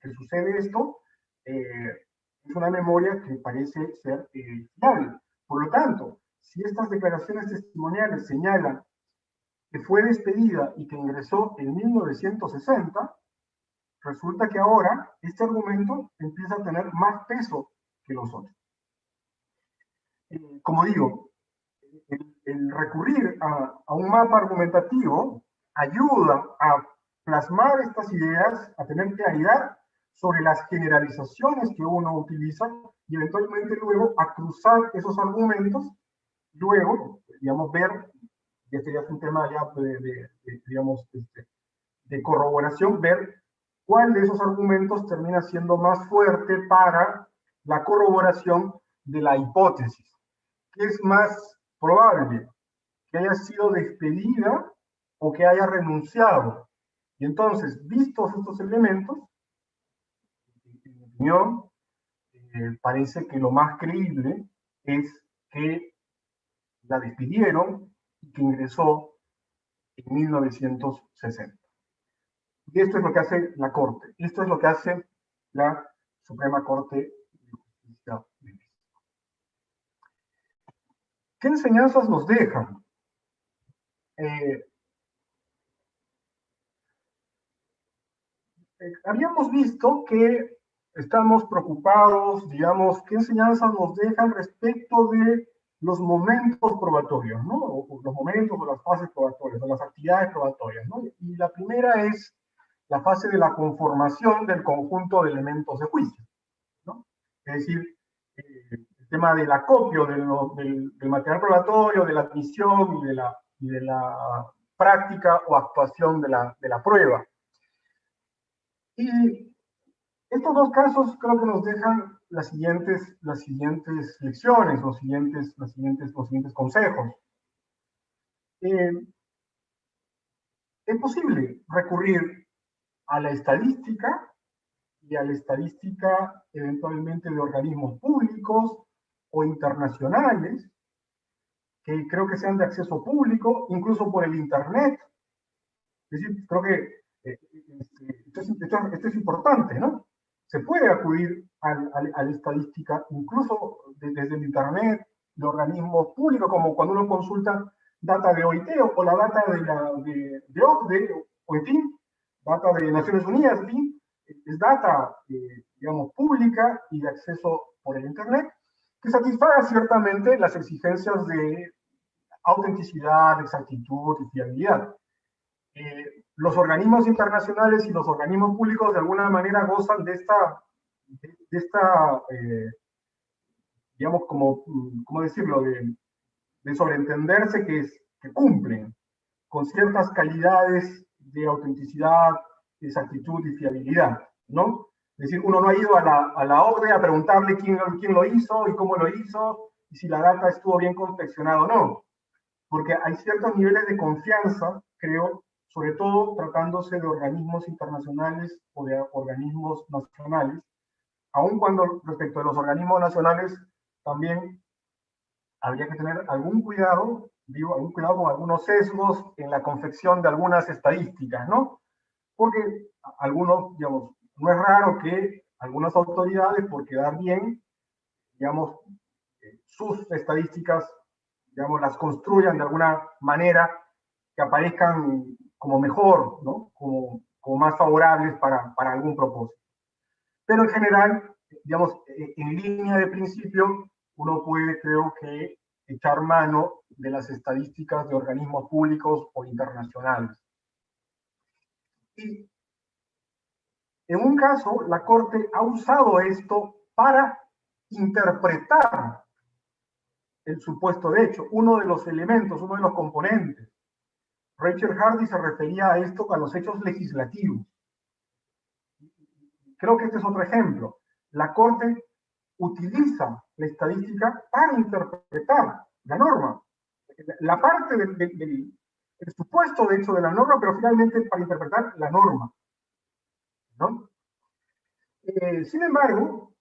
que sucede esto, es una memoria que parece ser fiable. Por lo tanto, si estas declaraciones testimoniales señalan que fue despedida y que ingresó en 1960, resulta que ahora este argumento empieza a tener más peso que los otros. Como digo, el recurrir a un mapa argumentativo ayuda a plasmar estas ideas, a tener claridad sobre las generalizaciones que uno utiliza y eventualmente luego a cruzar esos argumentos, luego, digamos, ver, y este ya es un tema ya digamos, de corroboración, ver cuál de esos argumentos termina siendo más fuerte para la corroboración de la hipótesis. ¿Qué es más probable? Que haya sido despedida o que haya renunciado. Y entonces, vistos estos elementos, en mi opinión, parece que lo más creíble es que la despidieron y que ingresó en 1960. Y esto es lo que hace la Corte, esto es lo que hace la Suprema Corte de Justicia de México. ¿Qué enseñanzas nos dejan? Habíamos visto que estamos preocupados, digamos, qué enseñanzas nos dejan respecto de los momentos probatorios, ¿no? O los momentos o las fases probatorias, o las actividades probatorias, ¿no? Y la primera es la fase de la conformación del conjunto de elementos de juicio, ¿no? Es decir, el tema del acopio del material probatorio, de la admisión y de la práctica o actuación de la prueba. Y estos dos casos creo que nos dejan las siguientes lecciones, los siguientes consejos. Es posible recurrir a la estadística y a la estadística eventualmente de organismos públicos o internacionales, que creo que sean de acceso público, incluso por el Internet. Es decir, creo que esto es importante, ¿no? Se puede acudir a la estadística, incluso desde el Internet, de organismos públicos, como cuando uno consulta data de OIT o la data de OCDE, o en fin, data de Naciones Unidas, en fin, es data, digamos, pública y de acceso por el Internet, que satisfaga ciertamente las exigencias de autenticidad, exactitud y fiabilidad. Los organismos internacionales y los organismos públicos de alguna manera gozan de esta digamos, ¿cómo decirlo?, de sobreentenderse que cumplen con ciertas calidades de autenticidad, exactitud y fiabilidad, ¿no? Es decir, uno no ha ido a la OCDE a preguntarle quién lo hizo y cómo lo hizo, y si la data estuvo bien confeccionada o no, porque hay ciertos niveles de confianza, creo, sobre todo tratándose de organismos internacionales o de organismos nacionales, aun cuando respecto a los organismos nacionales también habría que tener algún cuidado, digo, algún cuidado con algunos sesgos en la confección de algunas estadísticas, ¿no? Porque algunos, digamos, no es raro que algunas autoridades, por quedar bien, digamos, sus estadísticas, digamos, las construyan de alguna manera que aparezcan como mejor, ¿no? Como más favorables para algún propósito. Pero en general, digamos, en línea de principio, uno puede, creo que, echar mano de las estadísticas de organismos públicos o internacionales. Y en un caso, la Corte ha usado esto para interpretar el supuesto de hecho, uno de los elementos, uno de los componentes. Rachel Hardy se refería a esto, a los hechos legislativos. Creo que este es otro ejemplo. La Corte utiliza la estadística para interpretar la norma. La parte del supuesto de hecho de la norma, pero finalmente para interpretar la norma, ¿no? Sin embargo,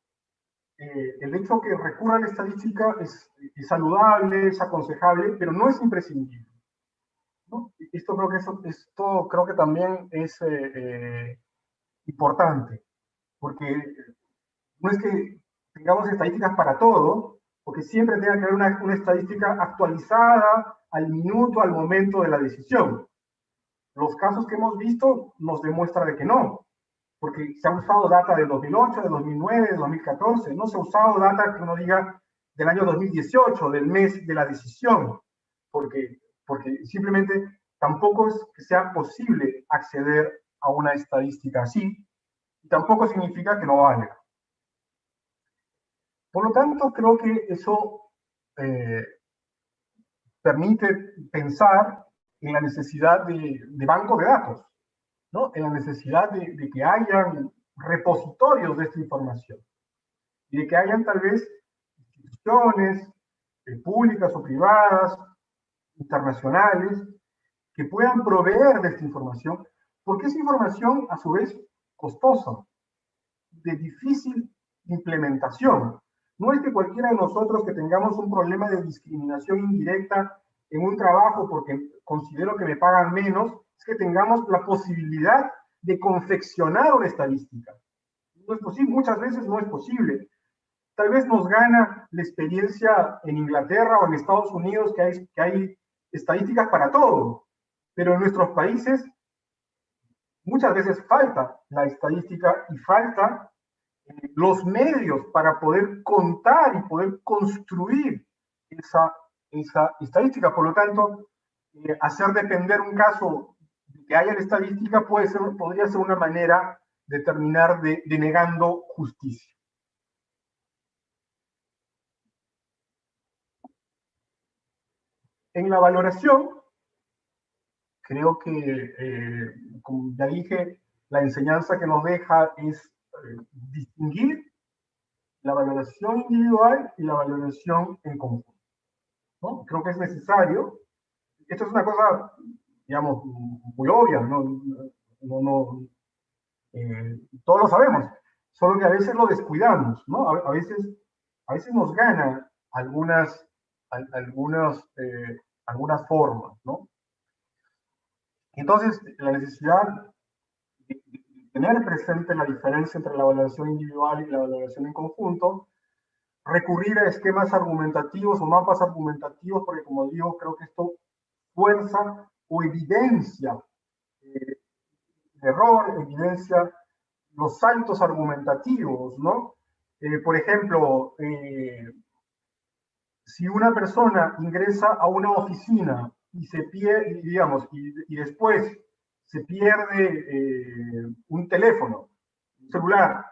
el hecho que recurra a la estadística es saludable, es aconsejable, pero no es imprescindible, ¿no? Esto creo que también es importante, porque no es que tengamos estadísticas para todo, porque siempre tenga que haber una estadística actualizada al minuto, al momento de la decisión. Los casos que hemos visto nos demuestran de que no, porque se ha usado data del 2008, del 2009, del 2014, no se ha usado data que uno diga del año 2018, del mes de la decisión, porque simplemente tampoco es que sea posible acceder a una estadística así, y tampoco significa que no valga. Por lo tanto, creo que eso permite pensar en la necesidad de banco de datos, ¿no? En la necesidad de que hayan repositorios de esta información y de que hayan tal vez instituciones públicas o privadas, internacionales, que puedan proveer de esta información, porque es información a su vez costosa, de difícil implementación. No es que cualquiera de nosotros que tengamos un problema de discriminación indirecta en un trabajo porque considero que me pagan menos, es que tengamos la posibilidad de confeccionar una estadística. No es posible, muchas veces no es posible. Tal vez nos gana la experiencia en Inglaterra o en Estados Unidos que hay estadísticas para todo, pero en nuestros países muchas veces falta la estadística y falta los medios para poder contar y poder construir esa estadística. Por lo tanto, hacer depender un caso de que haya la estadística podría ser una manera de terminar denegando justicia. En la valoración, creo que, como ya dije, la enseñanza que nos deja es distinguir la valoración individual y la valoración en conjunto, ¿no? Creo que es necesario. Esto es una cosa, digamos, muy obvia, todos lo sabemos, solo que a veces lo descuidamos, ¿no? A veces nos gana algunas formas, ¿no? Entonces, la necesidad de tener presente la diferencia entre la valoración individual y la valoración en conjunto, recurrir a esquemas argumentativos o mapas argumentativos, porque como digo, creo que esto fuerza o evidencia el error, evidencia los saltos argumentativos, ¿no? Por ejemplo, si una persona ingresa a una oficina y se pierde, digamos, y después se pierde un teléfono, un celular,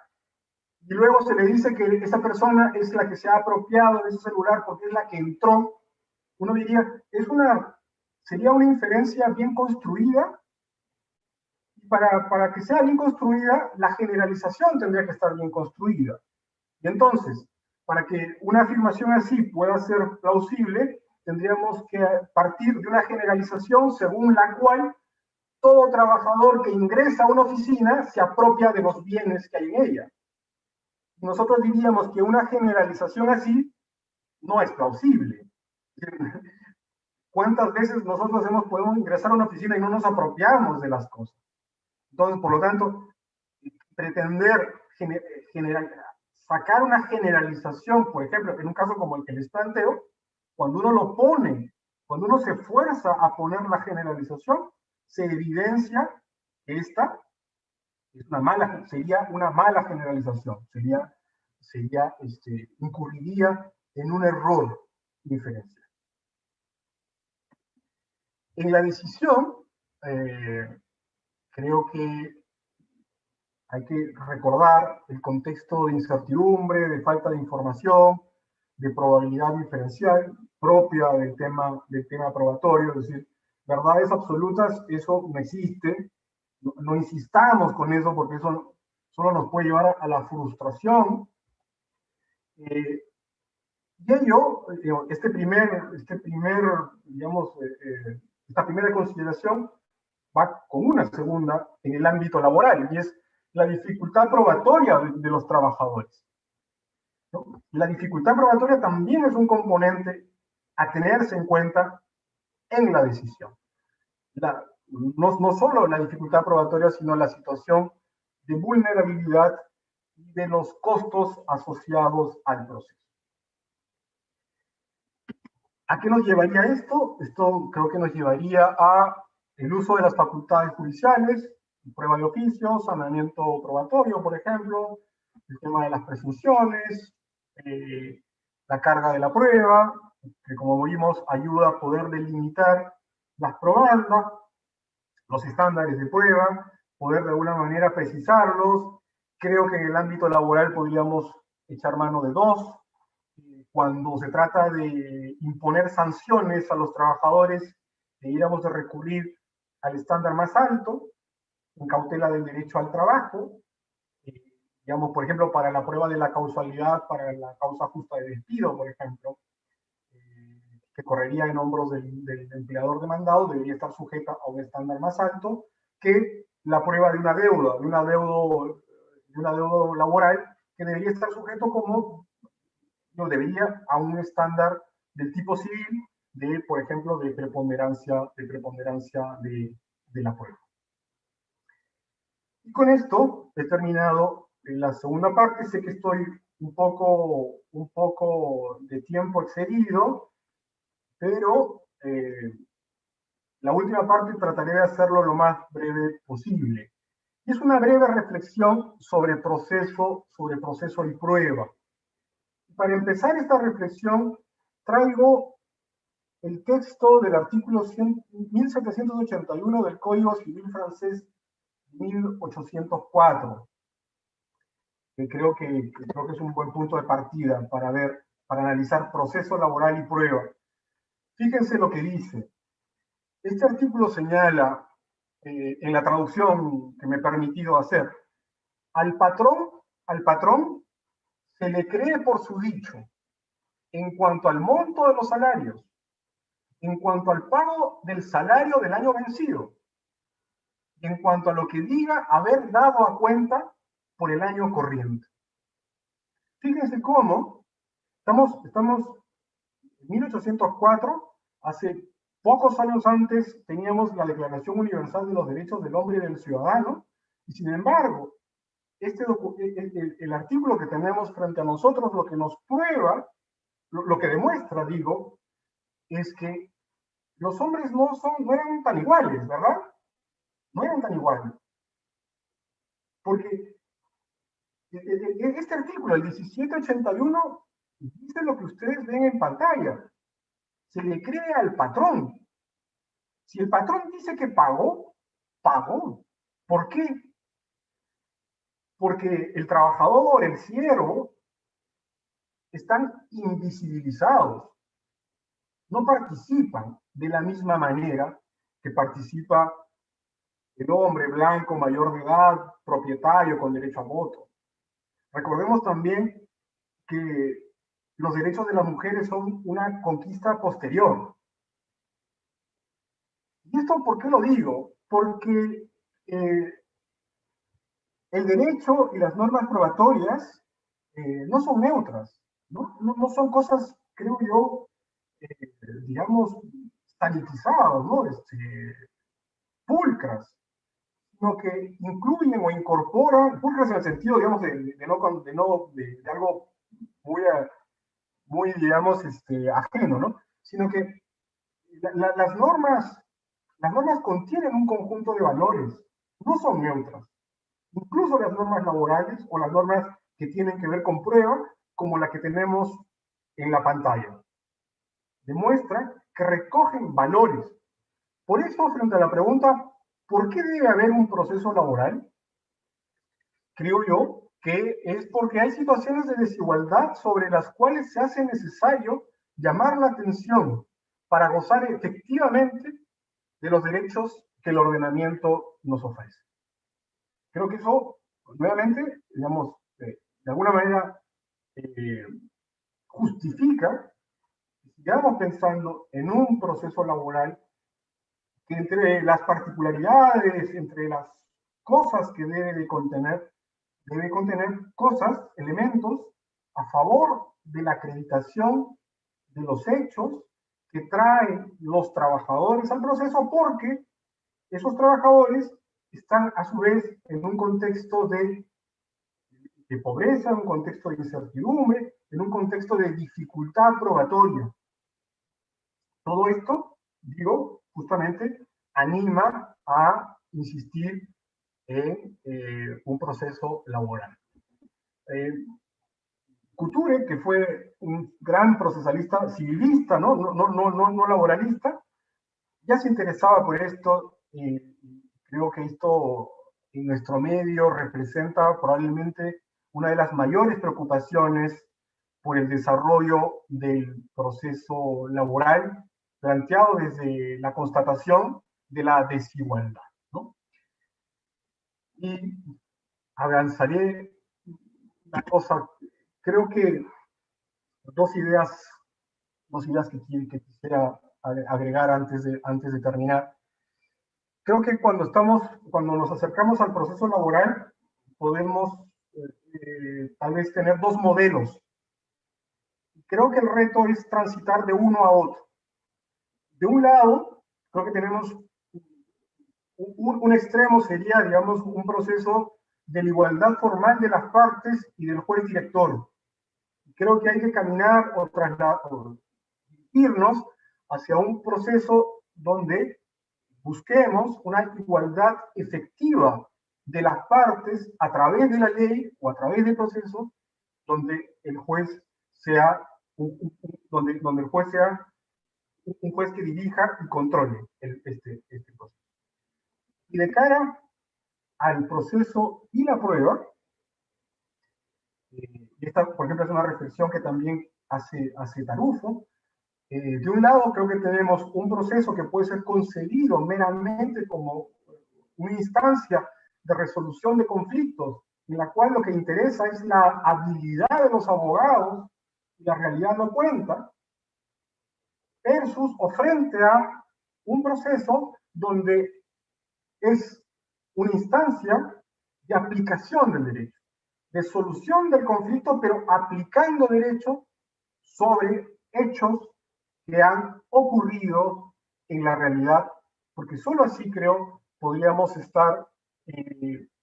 y luego se le dice que esa persona es la que se ha apropiado de ese celular porque es la que entró, uno diría, sería una inferencia bien construida, y para que sea bien construida, la generalización tendría que estar bien construida. Y entonces, para que una afirmación así pueda ser plausible, tendríamos que partir de una generalización según la cual todo trabajador que ingresa a una oficina se apropia de los bienes que hay en ella. Nosotros diríamos que una generalización así no es plausible. ¿Cuántas veces nosotros podemos ingresar a una oficina y no nos apropiamos de las cosas? Entonces, por lo tanto, pretender sacar una generalización, por ejemplo, en un caso como el que les planteo, cuando uno se esfuerza a poner la generalización, se evidencia que esta sería una mala generalización, incurriría en un error inferencial. En la decisión, creo que hay que recordar el contexto de incertidumbre, de falta de información, de probabilidad diferencial propia del tema probatorio, es decir, verdades absolutas, eso no existe, no insistamos con eso porque eso solo nos puede llevar a la frustración. Y ello, esta primera consideración va con una segunda en el ámbito laboral, y es la dificultad probatoria de los trabajadores, ¿no? La dificultad probatoria también es un componente a tenerse en cuenta en la decisión. No solo la dificultad probatoria, sino la situación de vulnerabilidad y de los costos asociados al proceso. ¿A qué nos llevaría esto? Esto creo que nos llevaría a el uso de las facultades judiciales, prueba de oficio, saneamiento probatorio, por ejemplo, el tema de las presunciones, la carga de la prueba, que como vimos ayuda a poder delimitar las probandas, los estándares de prueba, poder de alguna manera precisarlos. Creo que en el ámbito laboral podríamos echar mano de dos. Cuando se trata de imponer sanciones a los trabajadores, deberíamos de recurrir al estándar más alto, en cautela del derecho al trabajo, digamos, por ejemplo, para la prueba de la causalidad, para la causa justa de despido, por ejemplo, que correría en hombros del empleador demandado, debería estar sujeta a un estándar más alto que la prueba de una deuda laboral, que debería estar sujeto como no debería a un estándar del tipo civil de, por ejemplo, de preponderancia de la prueba. Y con esto he terminado en la segunda parte. Sé que estoy un poco de tiempo excedido, pero la última parte trataré de hacerlo lo más breve posible. Y es una breve reflexión sobre proceso y prueba. Para empezar esta reflexión, traigo el texto del artículo 1781 del Código Civil francés 1804, que creo que es un buen punto de partida para analizar proceso laboral y prueba. Fíjense lo que dice. Este artículo señala, en la traducción que me he permitido hacer, al patrón se le cree por su dicho en cuanto al monto de los salarios, en cuanto al pago del salario del año vencido, en cuanto a lo que diga haber dado a cuenta por el año corriente. Fíjense cómo estamos en 1804, hace pocos años antes teníamos la Declaración Universal de los Derechos del Hombre y del Ciudadano, y sin embargo, el artículo que tenemos frente a nosotros lo que nos prueba, lo que demuestra, digo, es que los hombres no eran tan iguales, ¿verdad? No eran tan iguales. Porque este artículo, el 1781, dice lo que ustedes ven en pantalla. Se le cree al patrón. Si el patrón dice que pagó, pagó. ¿Por qué? Porque el trabajador, el siervo, están invisibilizados. No participan de la misma manera que participa el hombre blanco, mayor de edad, propietario, con derecho a voto. Recordemos también que los derechos de las mujeres son una conquista posterior. ¿Y esto por qué lo digo? Porque el derecho y las normas probatorias no son neutras, no son cosas, creo yo, digamos, sanitizadas, ¿no? Pulcras, sino que incluyen o incorporan, pulcras en el sentido, digamos, de algo muy digamos, ajeno, ¿no? Sino que las normas contienen un conjunto de valores, no son neutras. Incluso las normas laborales o las normas que tienen que ver con prueba, como la que tenemos en la pantalla. Demuestra que recogen valores. Por eso, frente a la pregunta, ¿por qué debe haber un proceso laboral? Creo yo que es porque hay situaciones de desigualdad sobre las cuales se hace necesario llamar la atención para gozar efectivamente de los derechos que el ordenamiento nos ofrece. Creo que eso, nuevamente, digamos, de alguna manera justifica que sigamos pensando en un proceso laboral que entre las particularidades, entre las cosas que debe contener cosas, elementos a favor de la acreditación de los hechos que traen los trabajadores al proceso, porque esos trabajadores están a su vez en un contexto de pobreza, en un contexto de incertidumbre, en un contexto de dificultad probatoria. Todo esto, digo, justamente anima a insistir en un proceso laboral. Couture, que fue un gran procesalista civilista, no laboralista, ya se interesaba por esto y creo que esto en nuestro medio representa probablemente una de las mayores preocupaciones por el desarrollo del proceso laboral planteado desde la constatación de la desigualdad, ¿no? Y avanzaré una cosa, creo que dos ideas que quisiera agregar antes de terminar. Creo que cuando nos acercamos al proceso laboral, podemos tal vez tener dos modelos. Creo que el reto es transitar de uno a otro. De un lado, creo que tenemos un extremo sería, digamos, un proceso de la igualdad formal de las partes y del juez director. Creo que hay que caminar o irnos hacia un proceso donde busquemos una igualdad efectiva de las partes a través de la ley o a través del proceso, donde el juez sea donde el juez sea un juez que dirija y controle este proceso. Y de cara al proceso y la prueba, y esta, por ejemplo, es una reflexión que también hace Tarufo. De un lado, creo que tenemos un proceso que puede ser concebido meramente como una instancia de resolución de conflictos, en la cual lo que interesa es la habilidad de los abogados y la realidad no cuenta, versus o frente a un proceso donde es una instancia de aplicación del derecho, de solución del conflicto, pero aplicando derecho sobre hechos que han ocurrido en la realidad, porque solo así creo podríamos estar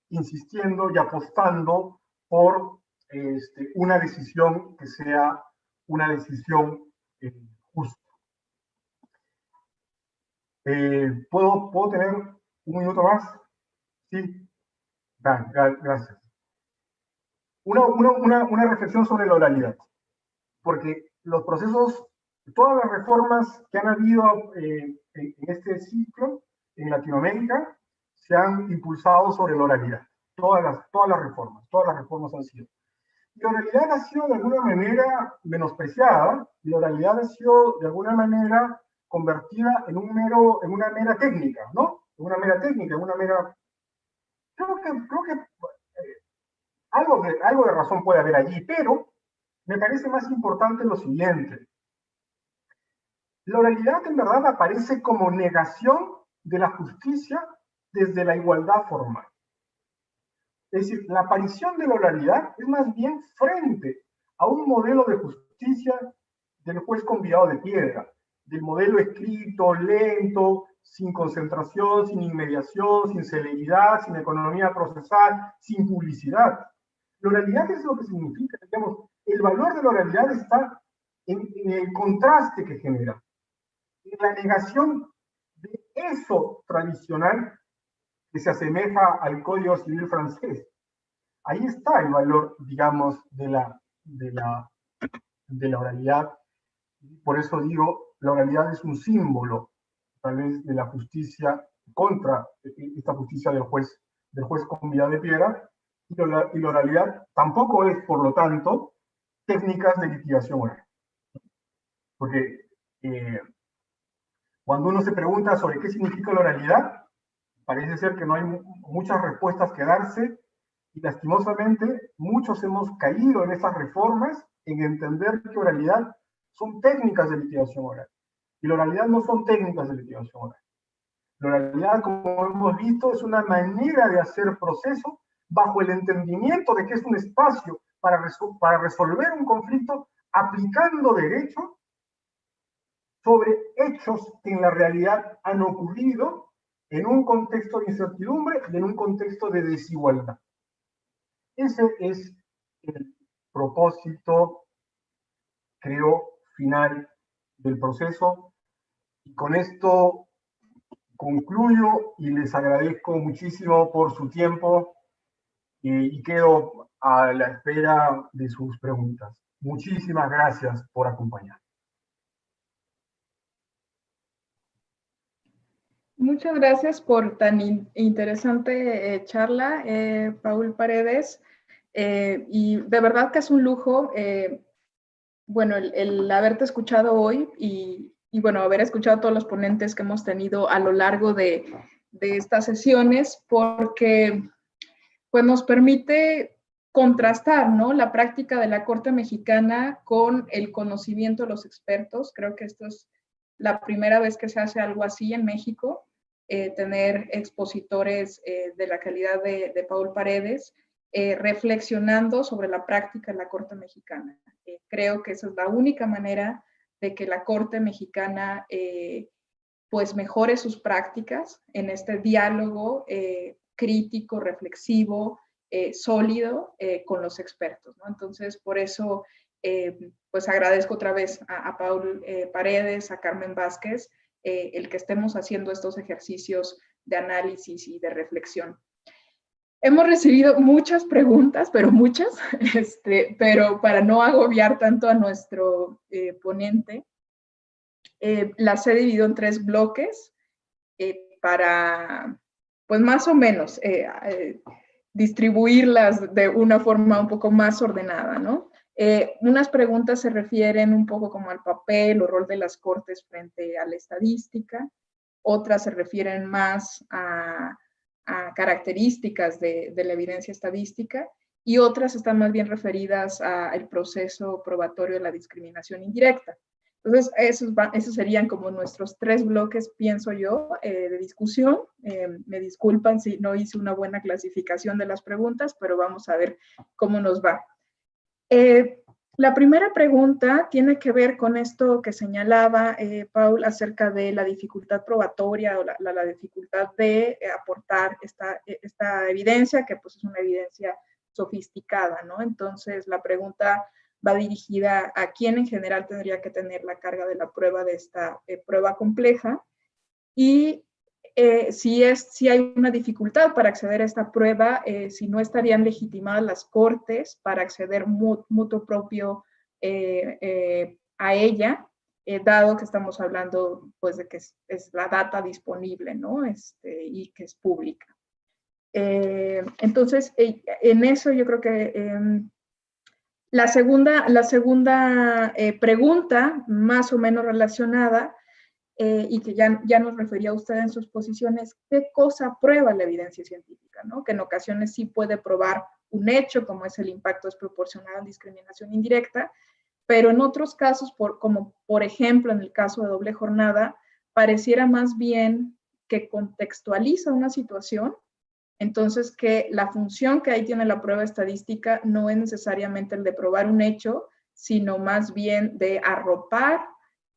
insistiendo y apostando por una decisión que sea una decisión justa. ¿Puedo tener un minuto más? Sí, gracias. Una reflexión sobre la oralidad, porque los procesos, todas las reformas que han habido en este ciclo en Latinoamérica se han impulsado sobre la oralidad. Todas las reformas han sido. La oralidad ha sido de alguna manera menospreciada, y la oralidad ha sido de alguna manera convertida en una mera técnica, ¿no? Una mera técnica, una mera... Creo que algo de razón puede haber allí, pero me parece más importante lo siguiente. La oralidad en verdad aparece como negación de la justicia desde la igualdad formal. Es decir, la aparición de la oralidad es más bien frente a un modelo de justicia del juez convidado de piedra, del modelo escrito, lento, sin concentración, sin inmediación, sin celeridad, sin economía procesal, sin publicidad. La oralidad es lo que significa, digamos, el valor de la oralidad está en el contraste que genera, en la negación de eso tradicional que se asemeja al Código Civil francés. Ahí está el valor, digamos, de la oralidad. Por eso digo, la oralidad es un símbolo, tal vez, de la justicia contra esta justicia del juez convidado de piedra, y la oralidad tampoco es, por lo tanto, técnicas de litigación oral. Porque cuando uno se pregunta sobre qué significa la oralidad, parece ser que no hay muchas respuestas que darse, y lastimosamente muchos hemos caído en esas reformas en entender que oralidad son técnicas de litigación oral. Y la oralidad no son técnicas de litigación oral. La oralidad, como hemos visto, es una manera de hacer proceso bajo el entendimiento de que es un espacio para resolver un conflicto aplicando derecho sobre hechos que en la realidad han ocurrido en un contexto de incertidumbre y en un contexto de desigualdad. Ese es el propósito, creo, final del proceso. Y con esto concluyo y les agradezco muchísimo por su tiempo y quedo a la espera de sus preguntas. Muchísimas gracias por acompañar. Muchas gracias por tan interesante charla, Paul Paredes. Y de verdad que es un lujo, bueno, el haberte escuchado hoy y, bueno, haber escuchado a todos los ponentes que hemos tenido a lo largo de estas sesiones, porque pues nos permite contrastar, ¿no?, la práctica de la Corte Mexicana con el conocimiento de los expertos. Creo que esto es la primera vez que se hace algo así en México, tener expositores de la calidad de Paul Paredes, reflexionando sobre la práctica de la Corte Mexicana. Creo que esa es la única manera de que la Corte Mexicana pues mejore sus prácticas en este diálogo crítico, reflexivo, sólido con los expertos, ¿no? Entonces, por eso, pues agradezco otra vez a Paul Paredes, a Carmen Vázquez, el que estemos haciendo estos ejercicios de análisis y de reflexión. Hemos recibido muchas preguntas, pero muchas, pero para no agobiar tanto a nuestro ponente, las he dividido en 3 bloques para, pues más o menos, distribuirlas de una forma un poco más ordenada, ¿no? Unas preguntas se refieren un poco como al papel o rol de las cortes frente a la estadística, otras se refieren más a características de la evidencia estadística y otras están más bien referidas al proceso probatorio de la discriminación indirecta. Entonces, esos serían como nuestros 3 bloques, pienso yo, de discusión. Me disculpan si no hice una buena clasificación de las preguntas, pero vamos a ver cómo nos va. La primera pregunta tiene que ver con esto que señalaba Paul acerca de la dificultad probatoria o la dificultad de aportar esta evidencia, que pues es una evidencia sofisticada, ¿no? Entonces, la pregunta va dirigida a quién en general tendría que tener la carga de la prueba de esta prueba compleja y si hay una dificultad para acceder a esta prueba, si no estarían legitimadas las cortes para acceder mutuo propio a ella, dado que estamos hablando pues de que es la data disponible, ¿no? Y que es pública. Entonces, en eso yo creo que la segunda pregunta, más o menos relacionada, y que ya nos refería usted en sus posiciones, ¿qué cosa prueba la evidencia científica? ¿No? Que en ocasiones sí puede probar un hecho, como es el impacto desproporcionado en discriminación indirecta, pero en otros casos, como por ejemplo en el caso de doble jornada, pareciera más bien que contextualiza una situación. Entonces, que la función que ahí tiene la prueba estadística no es necesariamente el de probar un hecho, sino más bien de arropar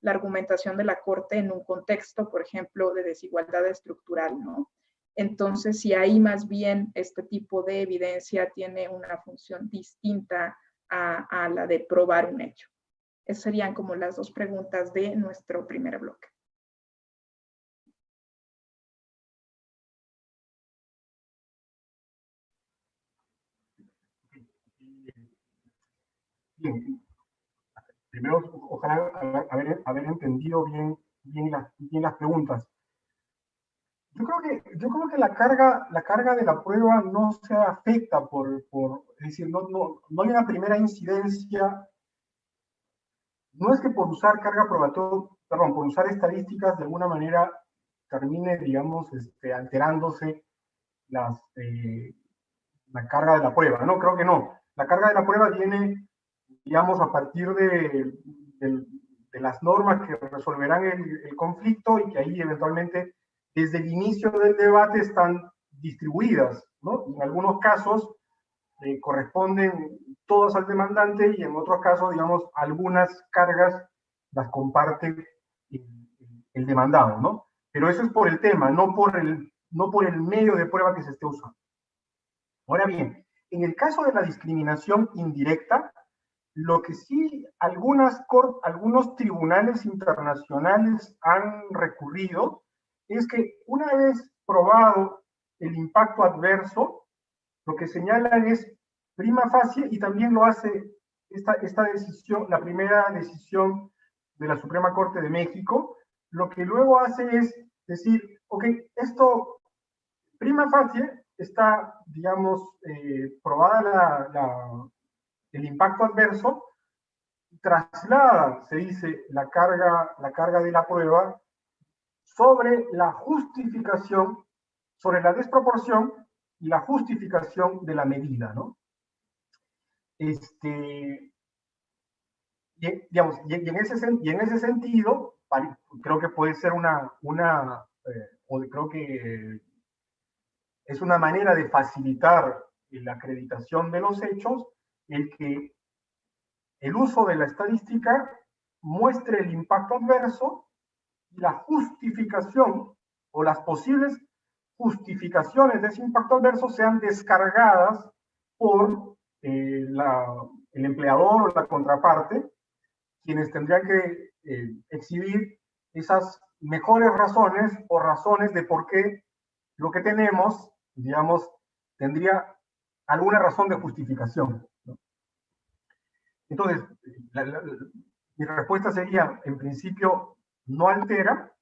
la argumentación de la Corte en un contexto, por ejemplo, de desigualdad estructural, ¿no? Entonces, si ahí más bien este tipo de evidencia tiene una función distinta a la de probar un hecho. Esas serían como las 2 preguntas de nuestro primer bloque. Bien, primero, ojalá haber entendido bien las preguntas. Yo creo que la carga de la prueba no se afecta es decir, no hay una primera incidencia. No es que por usar carga probatoria, perdón, por usar estadísticas de alguna manera termine, digamos, alterándose la carga de la prueba, ¿no? Creo que no. La carga de la prueba viene, digamos, a partir de las normas que resolverán el conflicto y que ahí eventualmente desde el inicio del debate están distribuidas, ¿no? En algunos casos corresponden todas al demandante y en otros casos, digamos, algunas cargas las comparte el demandado, ¿no? Pero eso es por el tema, no por el medio de prueba que se esté usando. Ahora bien, en el caso de la discriminación indirecta, lo que sí algunos tribunales internacionales han recurrido es que una vez probado el impacto adverso, lo que señalan es prima facie y también lo hace esta decisión, la primera decisión de la Suprema Corte de México, lo que luego hace es decir, ok, esto prima facie está, digamos, probada el impacto adverso, traslada, se dice, la carga de la prueba sobre la justificación, sobre la desproporción y la justificación de la medida, ¿no? Digamos, y en ese sentido, creo que puede ser o creo que es una manera de facilitar la acreditación de los hechos el que el uso de la estadística muestre el impacto adverso y la justificación o las posibles justificaciones de ese impacto adverso sean descargadas por el empleador o la contraparte, quienes tendrían que exhibir esas mejores razones o razones de por qué lo que tenemos, digamos, tendría alguna razón de justificación, ¿no? Entonces, mi respuesta sería, en principio, no altera,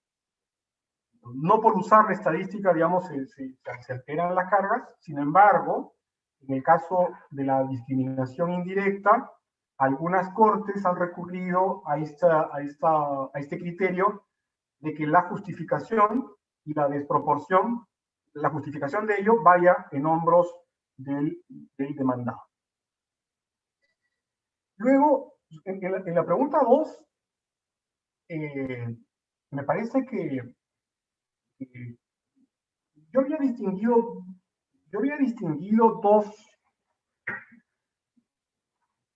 no por usar la estadística, digamos, se alteran las cargas. Sin embargo, en el caso de la discriminación indirecta, algunas cortes han recurrido a este criterio de que la justificación y la desproporción, la justificación de ello vaya en hombros del demandado. Luego, en la pregunta 2, me parece que yo había distinguido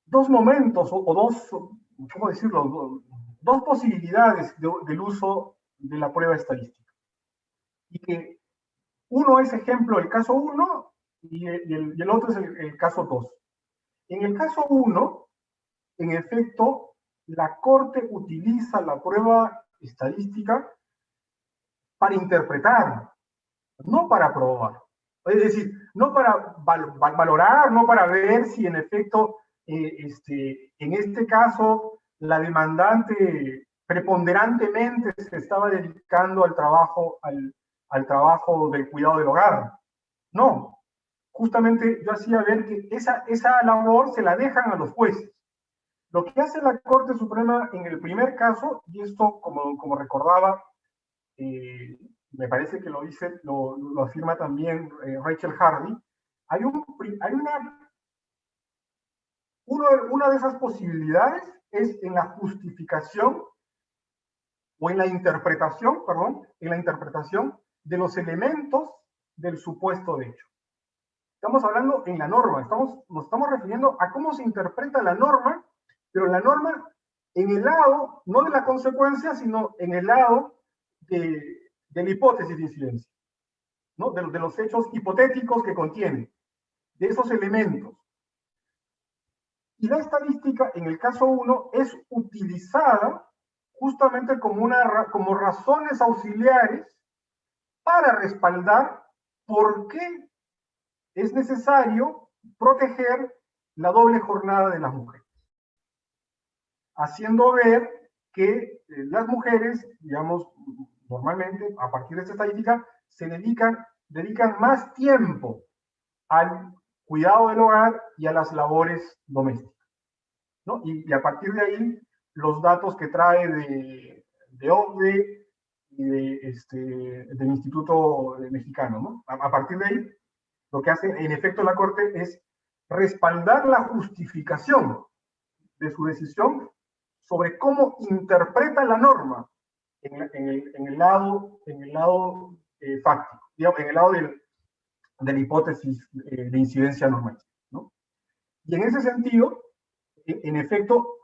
dos momentos o dos, ¿cómo decirlo? Dos posibilidades del uso de la prueba estadística. Y que uno es ejemplo el caso 1 y el otro es el caso 2. En el caso 1, en efecto, la Corte utiliza la prueba estadística para interpretar, no para probar. Es decir, no para valorar, no para ver si en efecto, en este caso, la demandante preponderantemente se estaba dedicando al trabajo del cuidado del hogar. No, justamente yo hacía ver que esa labor se la dejan a los jueces. Lo que hace la Corte Suprema en el primer caso, y esto como recordaba, me parece que lo afirma también Rachel Hardy, una de esas posibilidades es en la justificación o en la interpretación de los elementos del supuesto de hecho. Estamos hablando en la norma, nos estamos refiriendo a cómo se interpreta la norma, pero la norma en el lado, no de la consecuencia, sino en el lado de la hipótesis de incidencia, ¿no? De los hechos hipotéticos que contiene, de esos elementos. Y la estadística, en el caso 1, es utilizada justamente como razones auxiliares para respaldar por qué es necesario proteger la doble jornada de las mujeres, haciendo ver que las mujeres, digamos, normalmente, a partir de esta estadística, se dedican más tiempo al cuidado del hogar y a las labores domésticas, ¿no? Y a partir de ahí, los datos que trae de OCDE y del Instituto Mexicano, ¿no? A partir de ahí, lo que hace en efecto la Corte es respaldar la justificación de su decisión sobre cómo interpreta la norma en el lado fáctico, digamos, en el lado de la hipótesis de incidencia normativa, ¿no? Y en ese sentido, en efecto,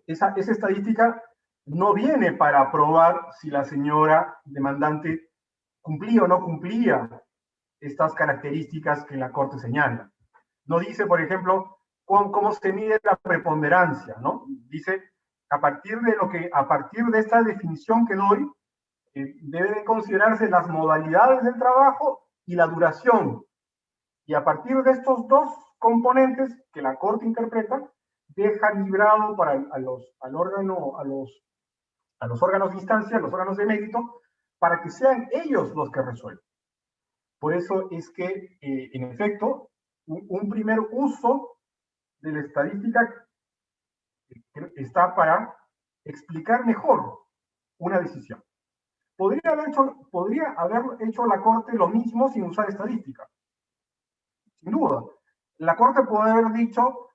esa estadística no viene para probar si la señora demandante cumplía o no cumplía estas características que la Corte señala. No dice, por ejemplo, cómo se mide la preponderancia, ¿no? Dice, a partir de esta definición que doy, deben considerarse las modalidades del trabajo y la duración. Y a partir de estos dos componentes que la Corte interpreta, deja librado para los órganos de instancia, los órganos de mérito, para que sean ellos los que resuelvan. Por eso es que, en efecto, un primer uso de la estadística está para explicar mejor una decisión. Podría haber hecho la Corte lo mismo sin usar estadística. Sin duda. La Corte puede haber dicho,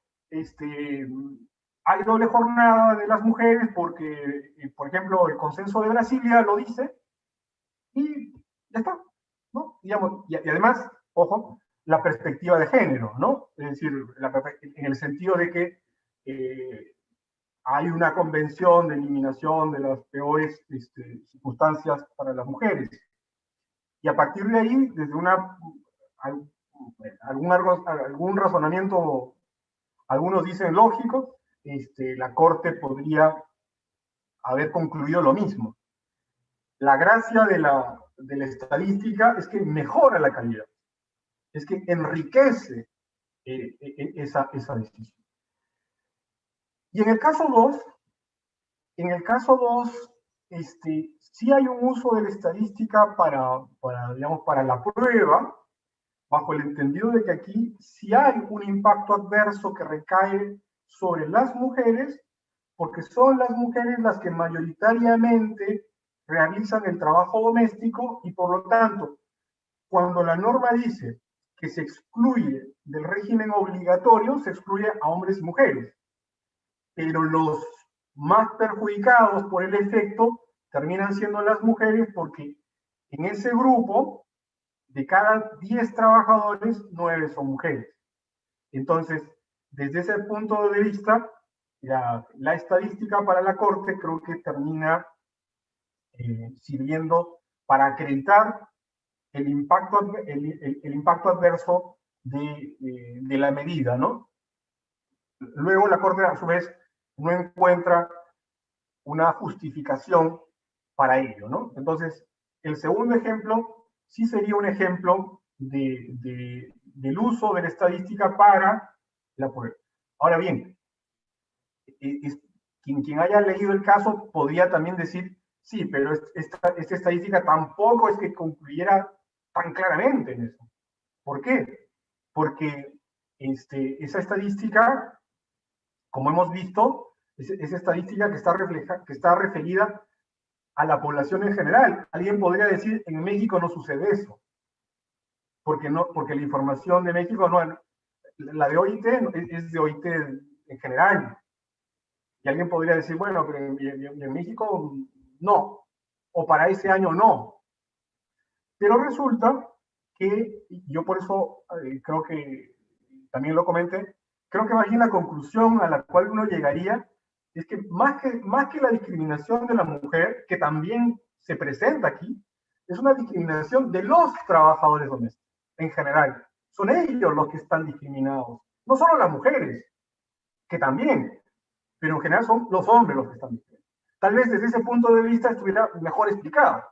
hay doble jornada de las mujeres porque, por ejemplo, el consenso de Brasilia lo dice, y ya está, ¿no? Digamos, y además, ojo, la perspectiva de género, ¿no? Es decir, en el sentido de que hay una convención de eliminación de las peores circunstancias para las mujeres. Y a partir de ahí, desde algún razonamiento, algunos dicen lógico, la Corte podría haber concluido lo mismo. La gracia de la estadística es que mejora la calidad, es que enriquece esa decisión. Y en el caso 2, sí hay un uso de la estadística digamos, para la prueba, bajo el entendido de que aquí sí hay un impacto adverso que recae sobre las mujeres, porque son las mujeres las que mayoritariamente realizan el trabajo doméstico y por lo tanto, cuando la norma dice que se excluye del régimen obligatorio, se excluye a hombres y mujeres. Pero los más perjudicados por el efecto terminan siendo las mujeres porque en ese grupo, de cada 10 trabajadores, 9 son mujeres. Entonces, desde ese punto de vista, la estadística para la Corte creo que termina sirviendo para acreditar el impacto adverso de la medida, ¿no? Luego la Corte, a su vez, no encuentra una justificación para ello, ¿no? Entonces, el segundo ejemplo sí sería un ejemplo del uso de la estadística para la prueba. Ahora bien, quien haya leído el caso podría también decir, sí, pero esta estadística tampoco es que concluyera tan claramente en eso. ¿Por qué? Porque esa estadística, como hemos visto, es estadística que está referida a la población en general. Alguien podría decir, en México no sucede eso, porque la información de México no, la de OIT es de OIT en general. Y alguien podría decir, bueno, pero en México no, o para ese año no. Pero resulta que, yo por eso creo que también lo comenté, creo que más bien la conclusión a la cual uno llegaría es que más que la discriminación de la mujer, que también se presenta aquí, es una discriminación de los trabajadores domésticos en general. Son ellos los que están discriminados, no solo las mujeres, que también, pero en general son los hombres los que están discriminados. Tal vez desde ese punto de vista estuviera mejor explicado,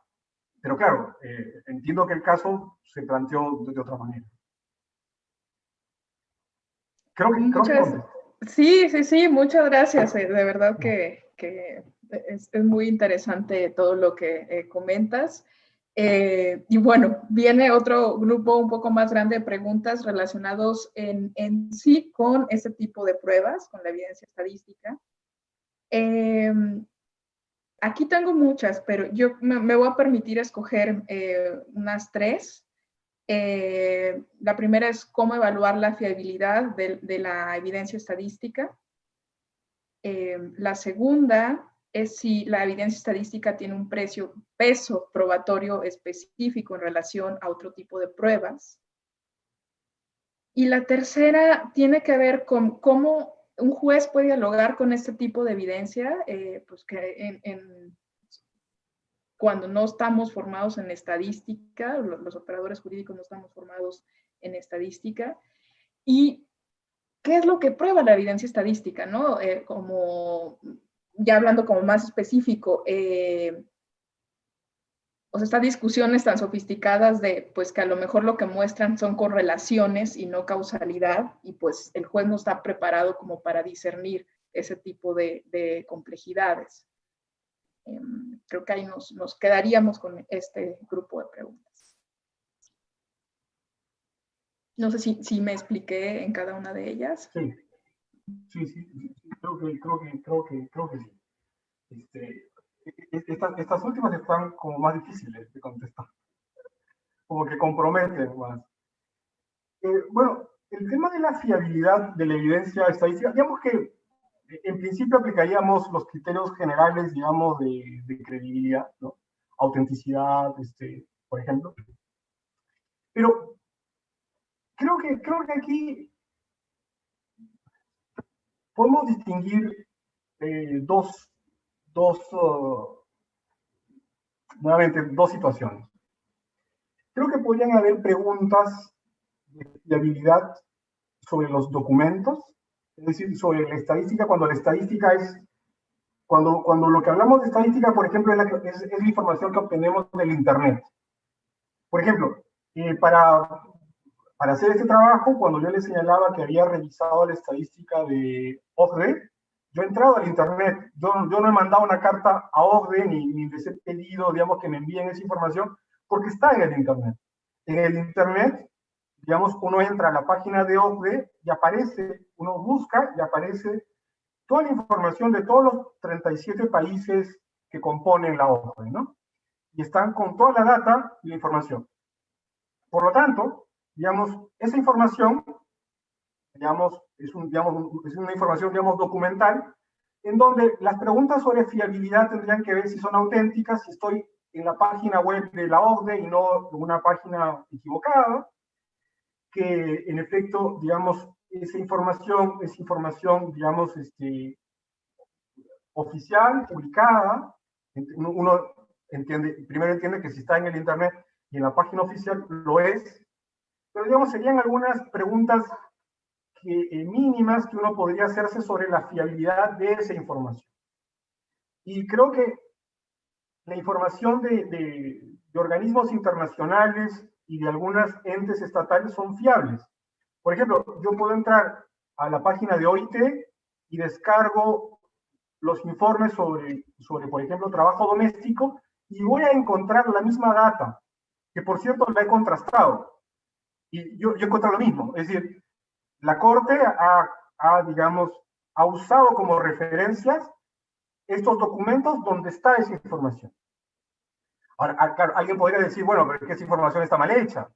pero claro, entiendo que el caso se planteó de otra manera. Sí, muchas gracias. De verdad que es muy interesante todo lo que comentas. Y bueno, viene otro grupo un poco más grande de preguntas relacionados en sí con este tipo de pruebas, con la evidencia estadística. Aquí tengo muchas, pero yo me voy a permitir escoger unas 3. La primera es cómo evaluar la fiabilidad de la evidencia estadística. La segunda es si la evidencia estadística tiene un peso probatorio específico en relación a otro tipo de pruebas. Y la tercera tiene que ver con cómo un juez puede dialogar con este tipo de evidencia, pues que cuando no estamos formados en estadística, los operadores jurídicos no estamos formados en estadística, y qué es lo que prueba la evidencia estadística, ¿no? Como, ya hablando como más específico, o sea, estas discusiones tan sofisticadas de, pues, que a lo mejor lo que muestran son correlaciones y no causalidad, y pues el juez no está preparado como para discernir ese tipo de complejidades. Creo que ahí nos quedaríamos con este grupo de preguntas. No sé si me expliqué en cada una de ellas. Sí, creo que sí. Estas últimas están como más difíciles de contestar, como que comprometen más. Bueno, el tema de la fiabilidad de la evidencia estadística, digamos que en principio aplicaríamos los criterios generales, digamos, de credibilidad, ¿no? Autenticidad, por ejemplo. Pero creo que aquí podemos distinguir nuevamente, dos situaciones. Creo que podrían haber preguntas de fiabilidad sobre los documentos, es decir, sobre la estadística, cuando la estadística es, cuando lo que hablamos de estadística, por ejemplo, es la información que obtenemos del Internet. Por ejemplo, para hacer este trabajo, cuando yo les señalaba que había revisado la estadística de OCDE, yo he entrado al Internet, yo no he mandado una carta a OCDE ni les he pedido, digamos, que me envíen esa información, porque está en el Internet. En el Internet, digamos, uno entra a la página de OCDE y aparece, uno busca y aparece toda la información de todos los 37 países que componen la OCDE, ¿no? Y están con toda la data y la información. Por lo tanto, digamos, esa información, digamos, es una información, digamos, documental, en donde las preguntas sobre fiabilidad tendrían que ver si son auténticas, si estoy en la página web de la OCDE y no en una página equivocada, que en efecto, digamos, esa información, digamos, oficial, publicada, uno primero entiende que si está en el Internet y en la página oficial lo es, pero digamos, serían algunas preguntas mínimas que uno podría hacerse sobre la fiabilidad de esa información. Y creo que la información de organismos internacionales y de algunas entes estatales son fiables. Por ejemplo, yo puedo entrar a la página de OIT y descargo los informes sobre, por ejemplo, trabajo doméstico y voy a encontrar la misma data, que por cierto la he contrastado. Y yo encuentro lo mismo, es decir, la Corte digamos, ha usado como referencias estos documentos donde está esa información. Ahora, claro, alguien podría decir, bueno, pero es que esa información está mal hecha.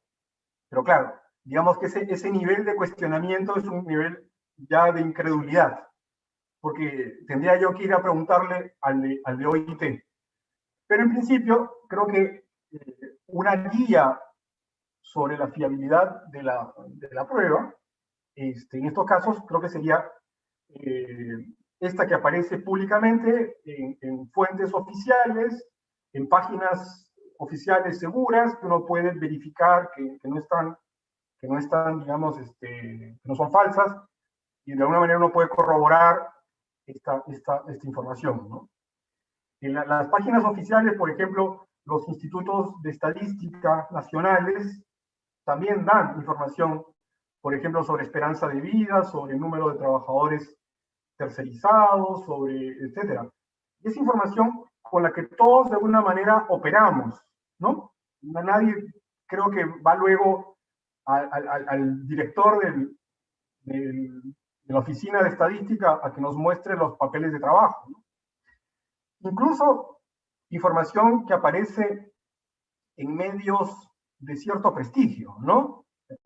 Pero claro, digamos que ese nivel de cuestionamiento es un nivel ya de incredulidad, porque tendría yo que ir a preguntarle al de OIT. Pero en principio, creo que una guía sobre la fiabilidad de la prueba, en estos casos, creo que sería esta que aparece públicamente en fuentes oficiales, en páginas oficiales seguras, que uno puede verificar que no están, digamos, que no son falsas, y de alguna manera uno puede corroborar esta información, ¿no? En las páginas oficiales, por ejemplo, los institutos de estadística nacionales también dan información, por ejemplo, sobre esperanza de vida, sobre el número de trabajadores tercerizados, etcétera. Y es información con la que todos de alguna manera operamos, ¿no? Nadie creo que va luego al director de la oficina de estadística a que nos muestre los papeles de trabajo, ¿no? Incluso información que aparece en medios de cierto prestigio, ¿no?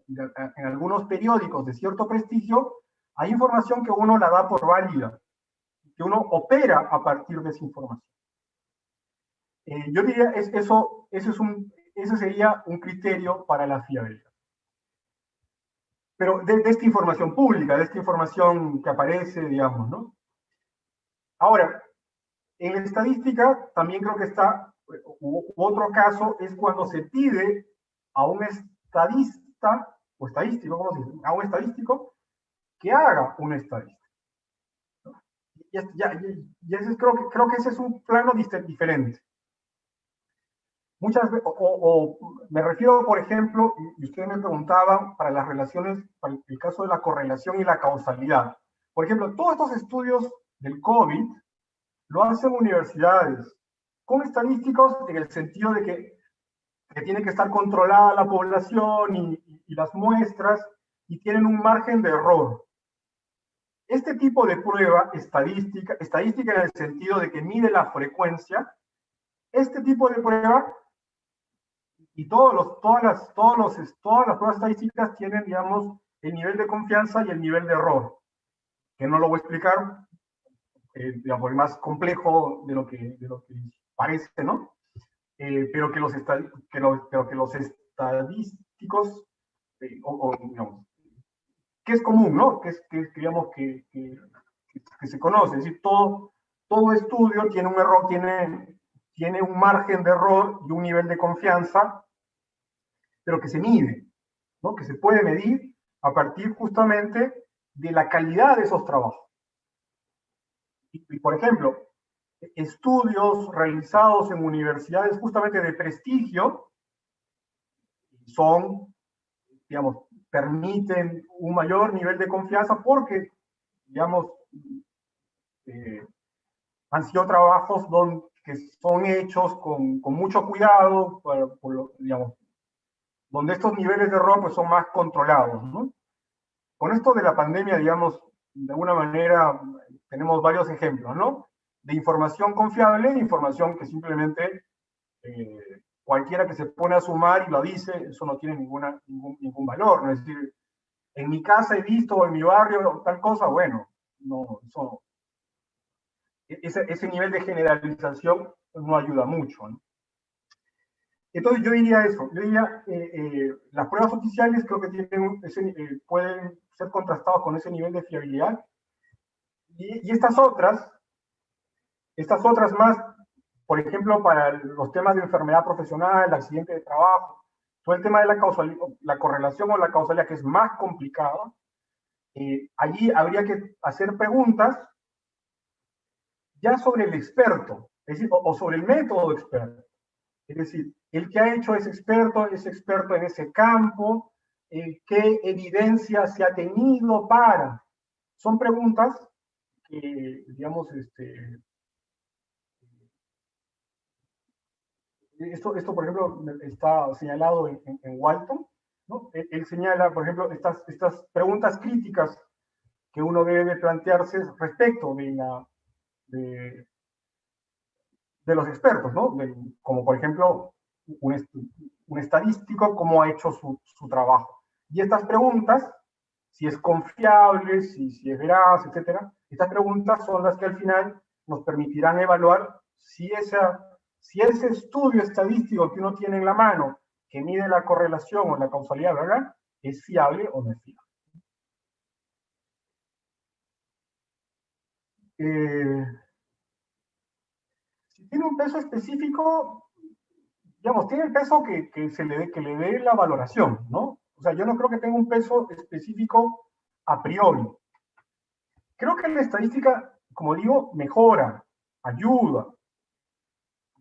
En algunos periódicos de cierto prestigio, hay información que uno la da por válida, que uno opera a partir de esa información. Yo diría, ese sería un criterio para la fiabilidad. Pero de esta información pública, de esta información que aparece, digamos, ¿no? Ahora, en la estadística también creo que está, otro caso es cuando se pide a un estadista, o estadístico, ¿cómo se dice? A un estadístico que haga una estadística. Y ese creo que ese es un plano diferente. Muchas veces, me refiero, por ejemplo, y ustedes me preguntaban, para las relaciones, para el caso de la correlación y la causalidad. Por ejemplo, todos estos estudios del COVID lo hacen universidades, con estadísticos en el sentido de que tiene que estar controlada la población y las muestras, y tienen un margen de error. Este tipo de prueba estadística en el sentido de que mide la frecuencia, este tipo de prueba y todas las pruebas estadísticas tienen, digamos, el nivel de confianza y el nivel de error, que no lo voy a explicar, digamos, es más complejo de lo que parece, ¿no? Pero que los estadísticos digamos, que es común, ¿no? Digamos, que se conoce. Es decir, todo estudio tiene un error, tiene un margen de error y un nivel de confianza, pero que se mide, ¿no? Que se puede medir a partir justamente de la calidad de esos trabajos. Y por ejemplo, estudios realizados en universidades justamente de prestigio son, digamos, permiten un mayor nivel de confianza porque, digamos, han sido trabajos que son hechos con mucho cuidado, digamos, donde estos niveles de error pues, son más controlados, ¿no? Con esto de la pandemia, digamos, de alguna manera tenemos varios ejemplos, ¿no? De información confiable, información que simplemente cualquiera que se pone a sumar y lo dice, eso no tiene ningún valor, ¿no? Es decir, en mi casa he visto, o en mi barrio, tal cosa, bueno, no, eso, ese nivel de generalización no ayuda mucho, ¿no? Entonces yo diría eso, yo diría, las pruebas oficiales creo que pueden ser contrastadas con ese nivel de fiabilidad, y estas otras más, por ejemplo, para los temas de enfermedad profesional, accidente de trabajo, todo el tema de la correlación o la causalidad, que es más complicado, allí habría que hacer preguntas ya sobre el experto, es decir, o sobre el método experto. Es decir, el que ha hecho es experto en ese campo, qué evidencia se ha tenido para. Son preguntas que, digamos, esto, por ejemplo, está señalado en Walton, ¿no? Él señala, por ejemplo, estas preguntas críticas que uno debe plantearse respecto de los expertos, ¿no? Como por ejemplo, un estadístico, cómo ha hecho su trabajo. Y estas preguntas, si es confiable, si es veraz, etcétera, estas preguntas son las que al final nos permitirán evaluar si ese estudio estadístico que uno tiene en la mano, que mide la correlación o la causalidad, ¿verdad?, es fiable o no es fiable. Si tiene un peso específico, digamos, tiene el peso que le dé la valoración, ¿no? O sea, yo no creo que tenga un peso específico a priori. Creo que la estadística, como digo, mejora, ayuda,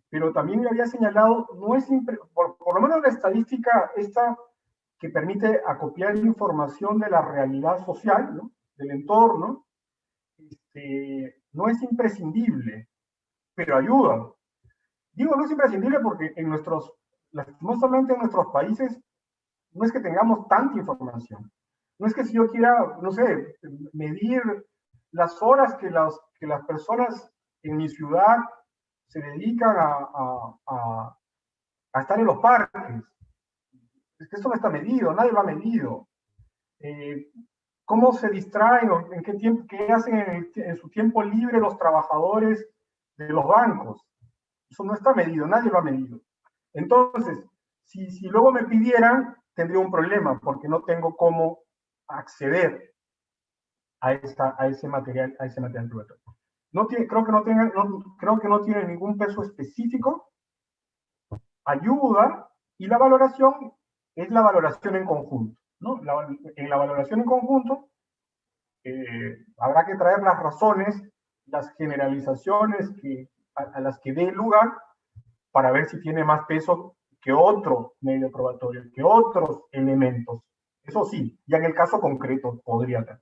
pero también le había señalado, no es por lo menos la estadística esta que permite acopiar información de la realidad social, ¿no?, del entorno, no es imprescindible, pero ayuda. Digo, no es imprescindible porque lastimosamente en nuestros países, no es que tengamos tanta información. No es que si yo quiera, no sé, medir las horas que las personas en mi ciudad se dedican a estar en los parques. Es que eso no está medido, nadie lo ha medido. ¿Cómo se distraen, en qué tiempo, qué hacen en su tiempo libre los trabajadores de los bancos? Eso no está medido, nadie lo ha medido. Entonces, si luego me pidieran, tendría un problema, porque no tengo cómo acceder a ese material probatorio. Creo que no tiene ningún peso específico, ayuda, y la valoración es la valoración en conjunto, ¿no? En la valoración en conjunto habrá que traer las razones, las generalizaciones a las que dé lugar, para ver si tiene más peso que otro medio probatorio, que otros elementos. Eso sí, ya en el caso concreto podría tener.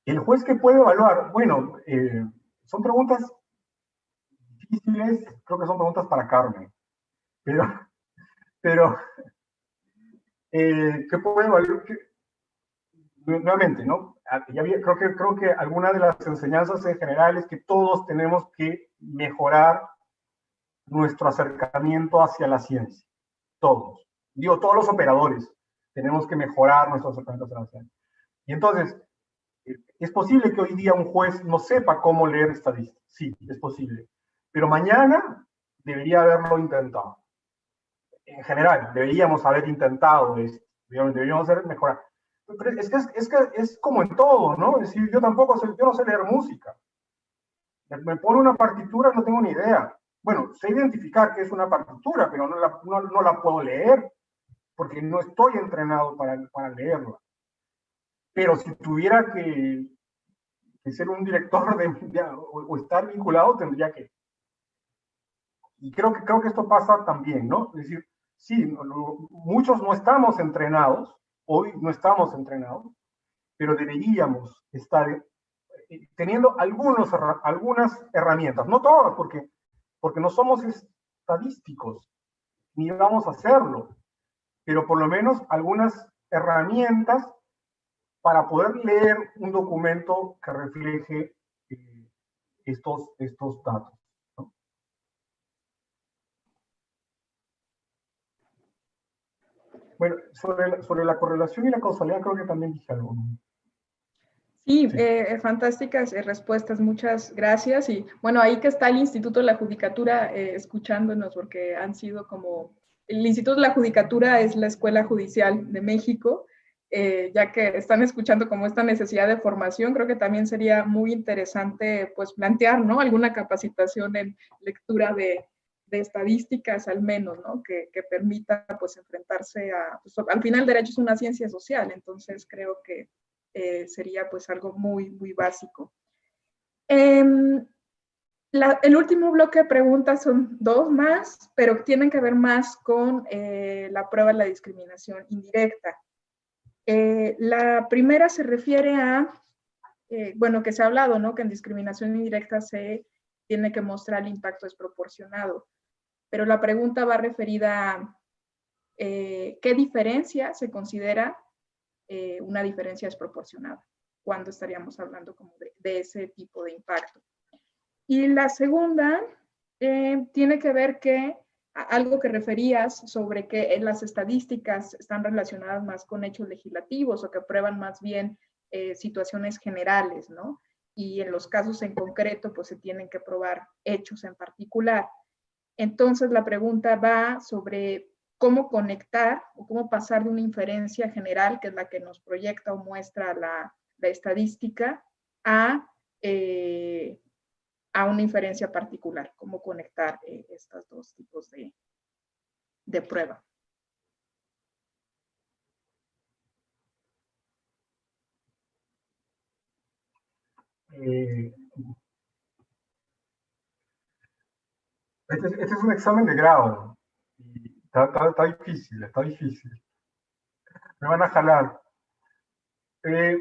El juez que puede evaluar, bueno, son preguntas difíciles, creo que son preguntas para Carmen, pero ¿qué puede evaluar? Nuevamente, ¿no? Creo que alguna de las enseñanzas en general es que todos tenemos que mejorar nuestro acercamiento hacia la ciencia. Todos. Digo, todos los operadores tenemos que mejorar nuestro acercamiento hacia la ciencia. Y entonces, ¿es posible que hoy día un juez no sepa cómo leer estadísticas? Sí, es posible. Pero mañana debería haberlo intentado. en general, deberíamos haber intentado esto, deberíamos haber mejorado. Pero es como en todo, ¿no? Es decir, yo no sé leer música. Me pone una partitura, no tengo ni idea. Bueno, sé identificar qué es una partitura, pero no la puedo leer, porque no estoy entrenado para leerla. Pero si tuviera que ser un director o estar vinculado, tendría que. Y creo que esto pasa también, ¿no? Es decir, sí, muchos no estamos entrenados, hoy no estamos entrenados, pero deberíamos estar teniendo algunas herramientas, no todas, porque no somos estadísticos, ni vamos a hacerlo, pero por lo menos algunas herramientas para poder leer un documento que refleje estos datos, ¿no? Bueno, sobre la correlación y la causalidad creo que también dije algo, ¿no? Sí, fantásticas respuestas, muchas gracias. Y bueno, ahí que está el Instituto de la Judicatura escuchándonos, porque han sido como, el Instituto de la Judicatura es la Escuela Judicial de México, ya que están escuchando como esta necesidad de formación, creo que también sería muy interesante pues plantear, ¿no? Alguna capacitación en lectura de estadísticas al menos, ¿no? Que permita pues enfrentarse a, pues, al final el derecho es una ciencia social, entonces creo que sería pues algo muy, muy básico. El último bloque de preguntas son dos más, pero tienen que ver más con la prueba de la discriminación indirecta. La primera se refiere a, bueno, que se ha hablado, ¿no? Que en discriminación indirecta se tiene que mostrar el impacto desproporcionado, pero la pregunta va referida a qué diferencia se considera una diferencia desproporcionada, cuando estaríamos hablando como de ese tipo de impacto. Y la segunda tiene que ver que algo que referías sobre que las estadísticas están relacionadas más con hechos legislativos o que prueban más bien situaciones generales, ¿no? Y en los casos en concreto, pues se tienen que probar hechos en particular. Entonces, la pregunta va sobre cómo conectar o cómo pasar de una inferencia general, que es la que nos proyecta o muestra la estadística, a una inferencia particular, cómo conectar estos dos tipos de prueba. Este es un examen de grado. Está difícil, está difícil. Me van a jalar.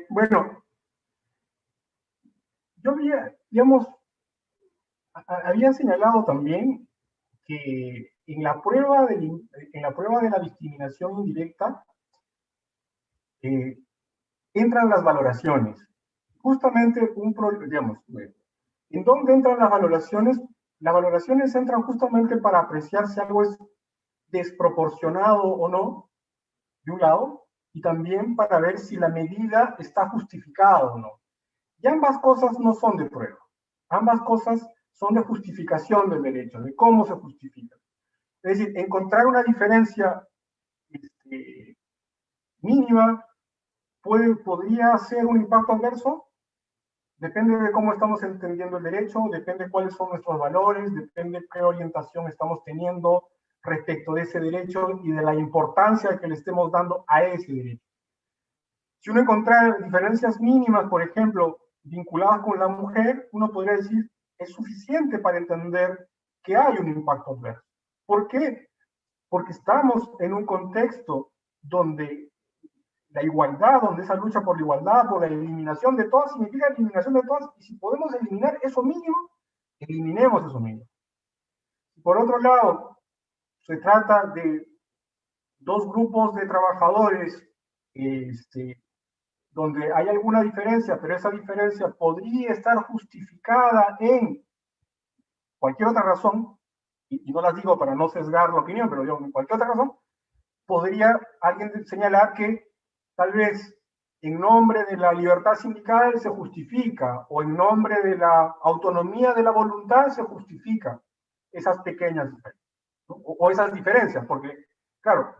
Bueno, yo había señalado también que en la prueba de la discriminación indirecta entran las valoraciones. Justamente digamos, ¿en dónde entran las valoraciones? Las valoraciones entran justamente para apreciar si algo es desproporcionado o no, de un lado, y también para ver si la medida está justificada o no. Y ambas cosas no son de prueba. Ambas cosas son de justificación del derecho, de cómo se justifica. Es decir, encontrar una diferencia mínima podría ser un impacto adverso. Depende de cómo estamos entendiendo el derecho, depende de cuáles son nuestros valores, depende de qué orientación estamos teniendo respecto de ese derecho y de la importancia que le estemos dando a ese derecho. Si uno encuentra diferencias mínimas, por ejemplo, vinculadas con la mujer, uno podría decir, es suficiente para entender que hay un impacto adverso. ¿Por qué? Porque estamos en un contexto donde la igualdad, donde esa lucha por la igualdad, por la eliminación de todas, significa eliminación de todas, y si podemos eliminar eso mínimo, eliminemos eso mínimo. Por otro lado, se trata de dos grupos de trabajadores donde hay alguna diferencia, pero esa diferencia podría estar justificada en cualquier otra razón, y no las digo para no sesgar la opinión, pero digo, en cualquier otra razón, podría alguien señalar que tal vez en nombre de la libertad sindical se justifica, o en nombre de la autonomía de la voluntad se justifica esas pequeñas diferencias, ¿no? o esas diferencias, porque Claro,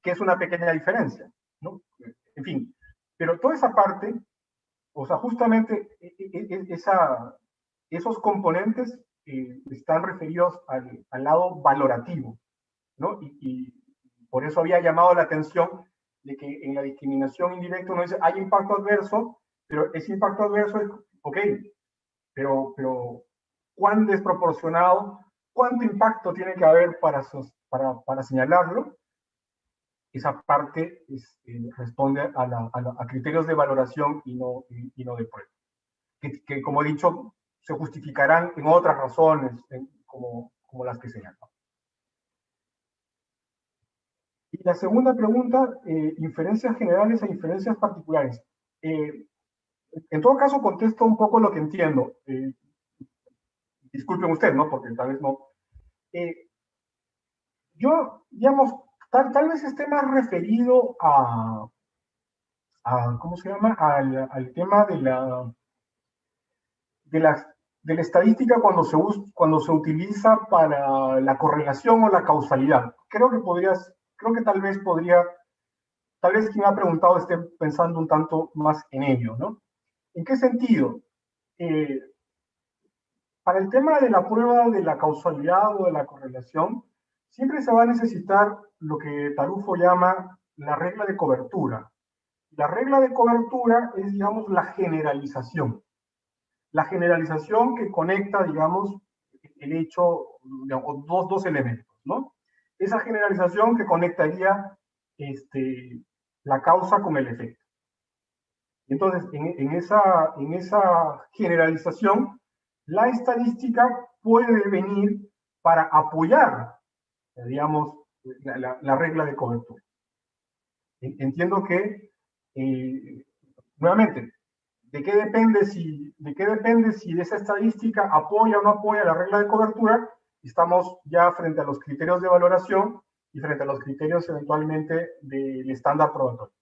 que es una pequeña diferencia, ¿no? En fin, pero toda esa parte, o sea, justamente esos componentes están referidos al lado valorativo, ¿no? Y por eso había llamado la atención de que en la discriminación indirecta uno dice, hay impacto adverso, pero ese impacto adverso es, ok, pero ¿cuán desproporcionado, cuánto impacto tiene que haber para señalarlo? Esa parte responde a criterios de valoración y no de prueba. Que, como he dicho, se justificarán en otras razones, como las que señalan. Y la segunda pregunta, inferencias generales e inferencias particulares. En todo caso, contesto un poco lo que entiendo. Disculpen usted, ¿no? Porque tal vez no. Yo, digamos, tal vez esté más referido ¿cómo se llama? Al tema de la estadística cuando se utiliza para la correlación o la causalidad. Creo que tal vez quien ha preguntado esté pensando un tanto más en ello, ¿no? ¿En qué sentido? Para el tema de la prueba de la causalidad o de la correlación, siempre se va a necesitar lo que Tarufo llama la regla de cobertura. La regla de cobertura es, digamos, la generalización. La generalización que conecta, digamos, el hecho, digamos, dos elementos, ¿no? Esa generalización que conectaría la causa con el efecto. Entonces, en esa generalización, la estadística puede venir para apoyar, digamos, la regla de cobertura. Entiendo que, nuevamente, ¿de qué depende si de esa estadística apoya o no apoya la regla de cobertura? Estamos ya frente a los criterios de valoración y frente a los criterios eventualmente del estándar probatorio,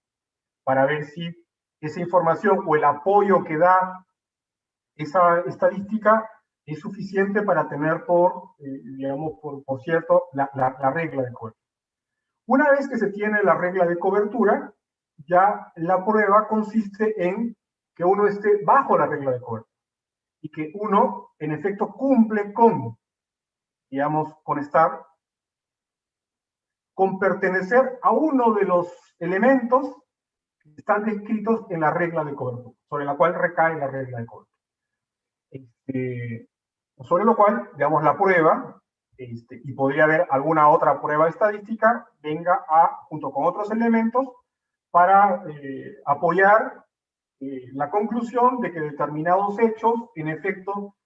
para ver si esa información o el apoyo que da esa estadística es suficiente para tener digamos, por cierto, la regla de cobertura. Una vez que se tiene la regla de cobertura, ya la prueba consiste en que uno esté bajo la regla de cobertura y que uno, en efecto, cumple con, digamos, con pertenecer a uno de los elementos que están descritos en la regla de cobertura, sobre la cual recae la regla de cobertura. Sobre lo cual, digamos, la prueba, y podría haber alguna otra prueba estadística, venga junto con otros elementos, para apoyar la conclusión de que determinados hechos, en efecto,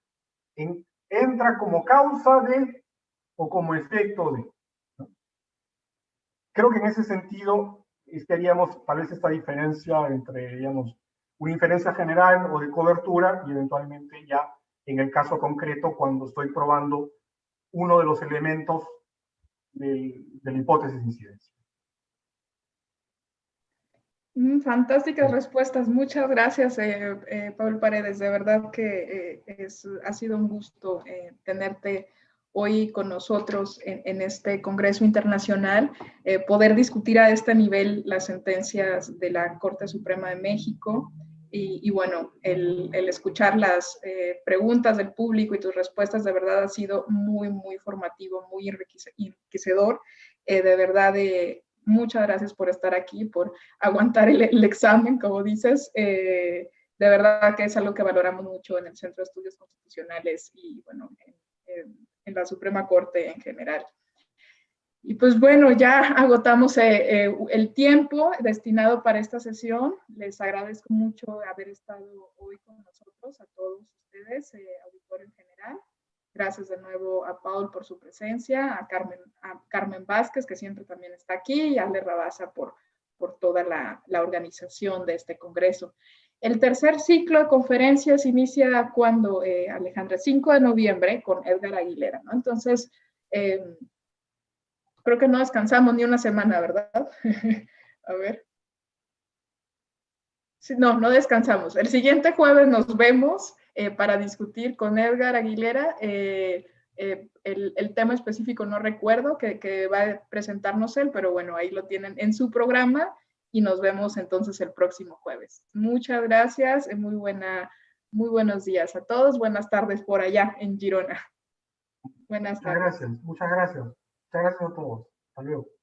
entra como causa de o como efecto de, ¿no? Creo que en ese sentido haríamos tal vez esta diferencia entre, digamos, una inferencia general o de cobertura y eventualmente ya en el caso concreto cuando estoy probando uno de los elementos de la hipótesis de incidencia. Fantásticas respuestas. Muchas gracias, Pablo Paredes. De verdad que ha sido un gusto tenerte hoy con nosotros en este Congreso Internacional, poder discutir a este nivel las sentencias de la Corte Suprema de México y bueno, el escuchar las preguntas del público y tus respuestas de verdad ha sido muy, muy formativo, muy enriquecedor. De verdad, muchas gracias por estar aquí, por aguantar el examen, como dices. De verdad que es algo que valoramos mucho en el Centro de Estudios Constitucionales y, bueno, en la Suprema Corte en general. Y pues bueno, ya agotamos el tiempo destinado para esta sesión. Les agradezco mucho haber estado hoy con nosotros, a todos ustedes, auditorio en general. Gracias de nuevo a Paul por su presencia, a Carmen Vázquez, que siempre también está aquí, y a Ale Rabasa por toda la organización de este congreso. El tercer ciclo de conferencias inicia cuando, Alejandra, 5 de noviembre con Edgar Aguilera, ¿no? Entonces, creo que no descansamos ni una semana, ¿verdad? A ver. Sí, no descansamos. El siguiente jueves nos vemos para discutir con Edgar Aguilera el tema específico no recuerdo que va a presentarnos él, pero bueno, ahí lo tienen en su programa y nos vemos entonces el próximo jueves. Muchas gracias, muy buenos días a todos, buenas tardes por allá en Girona. Buenas tardes. Muchas gracias. Muchas gracias a todos. Hasta luego.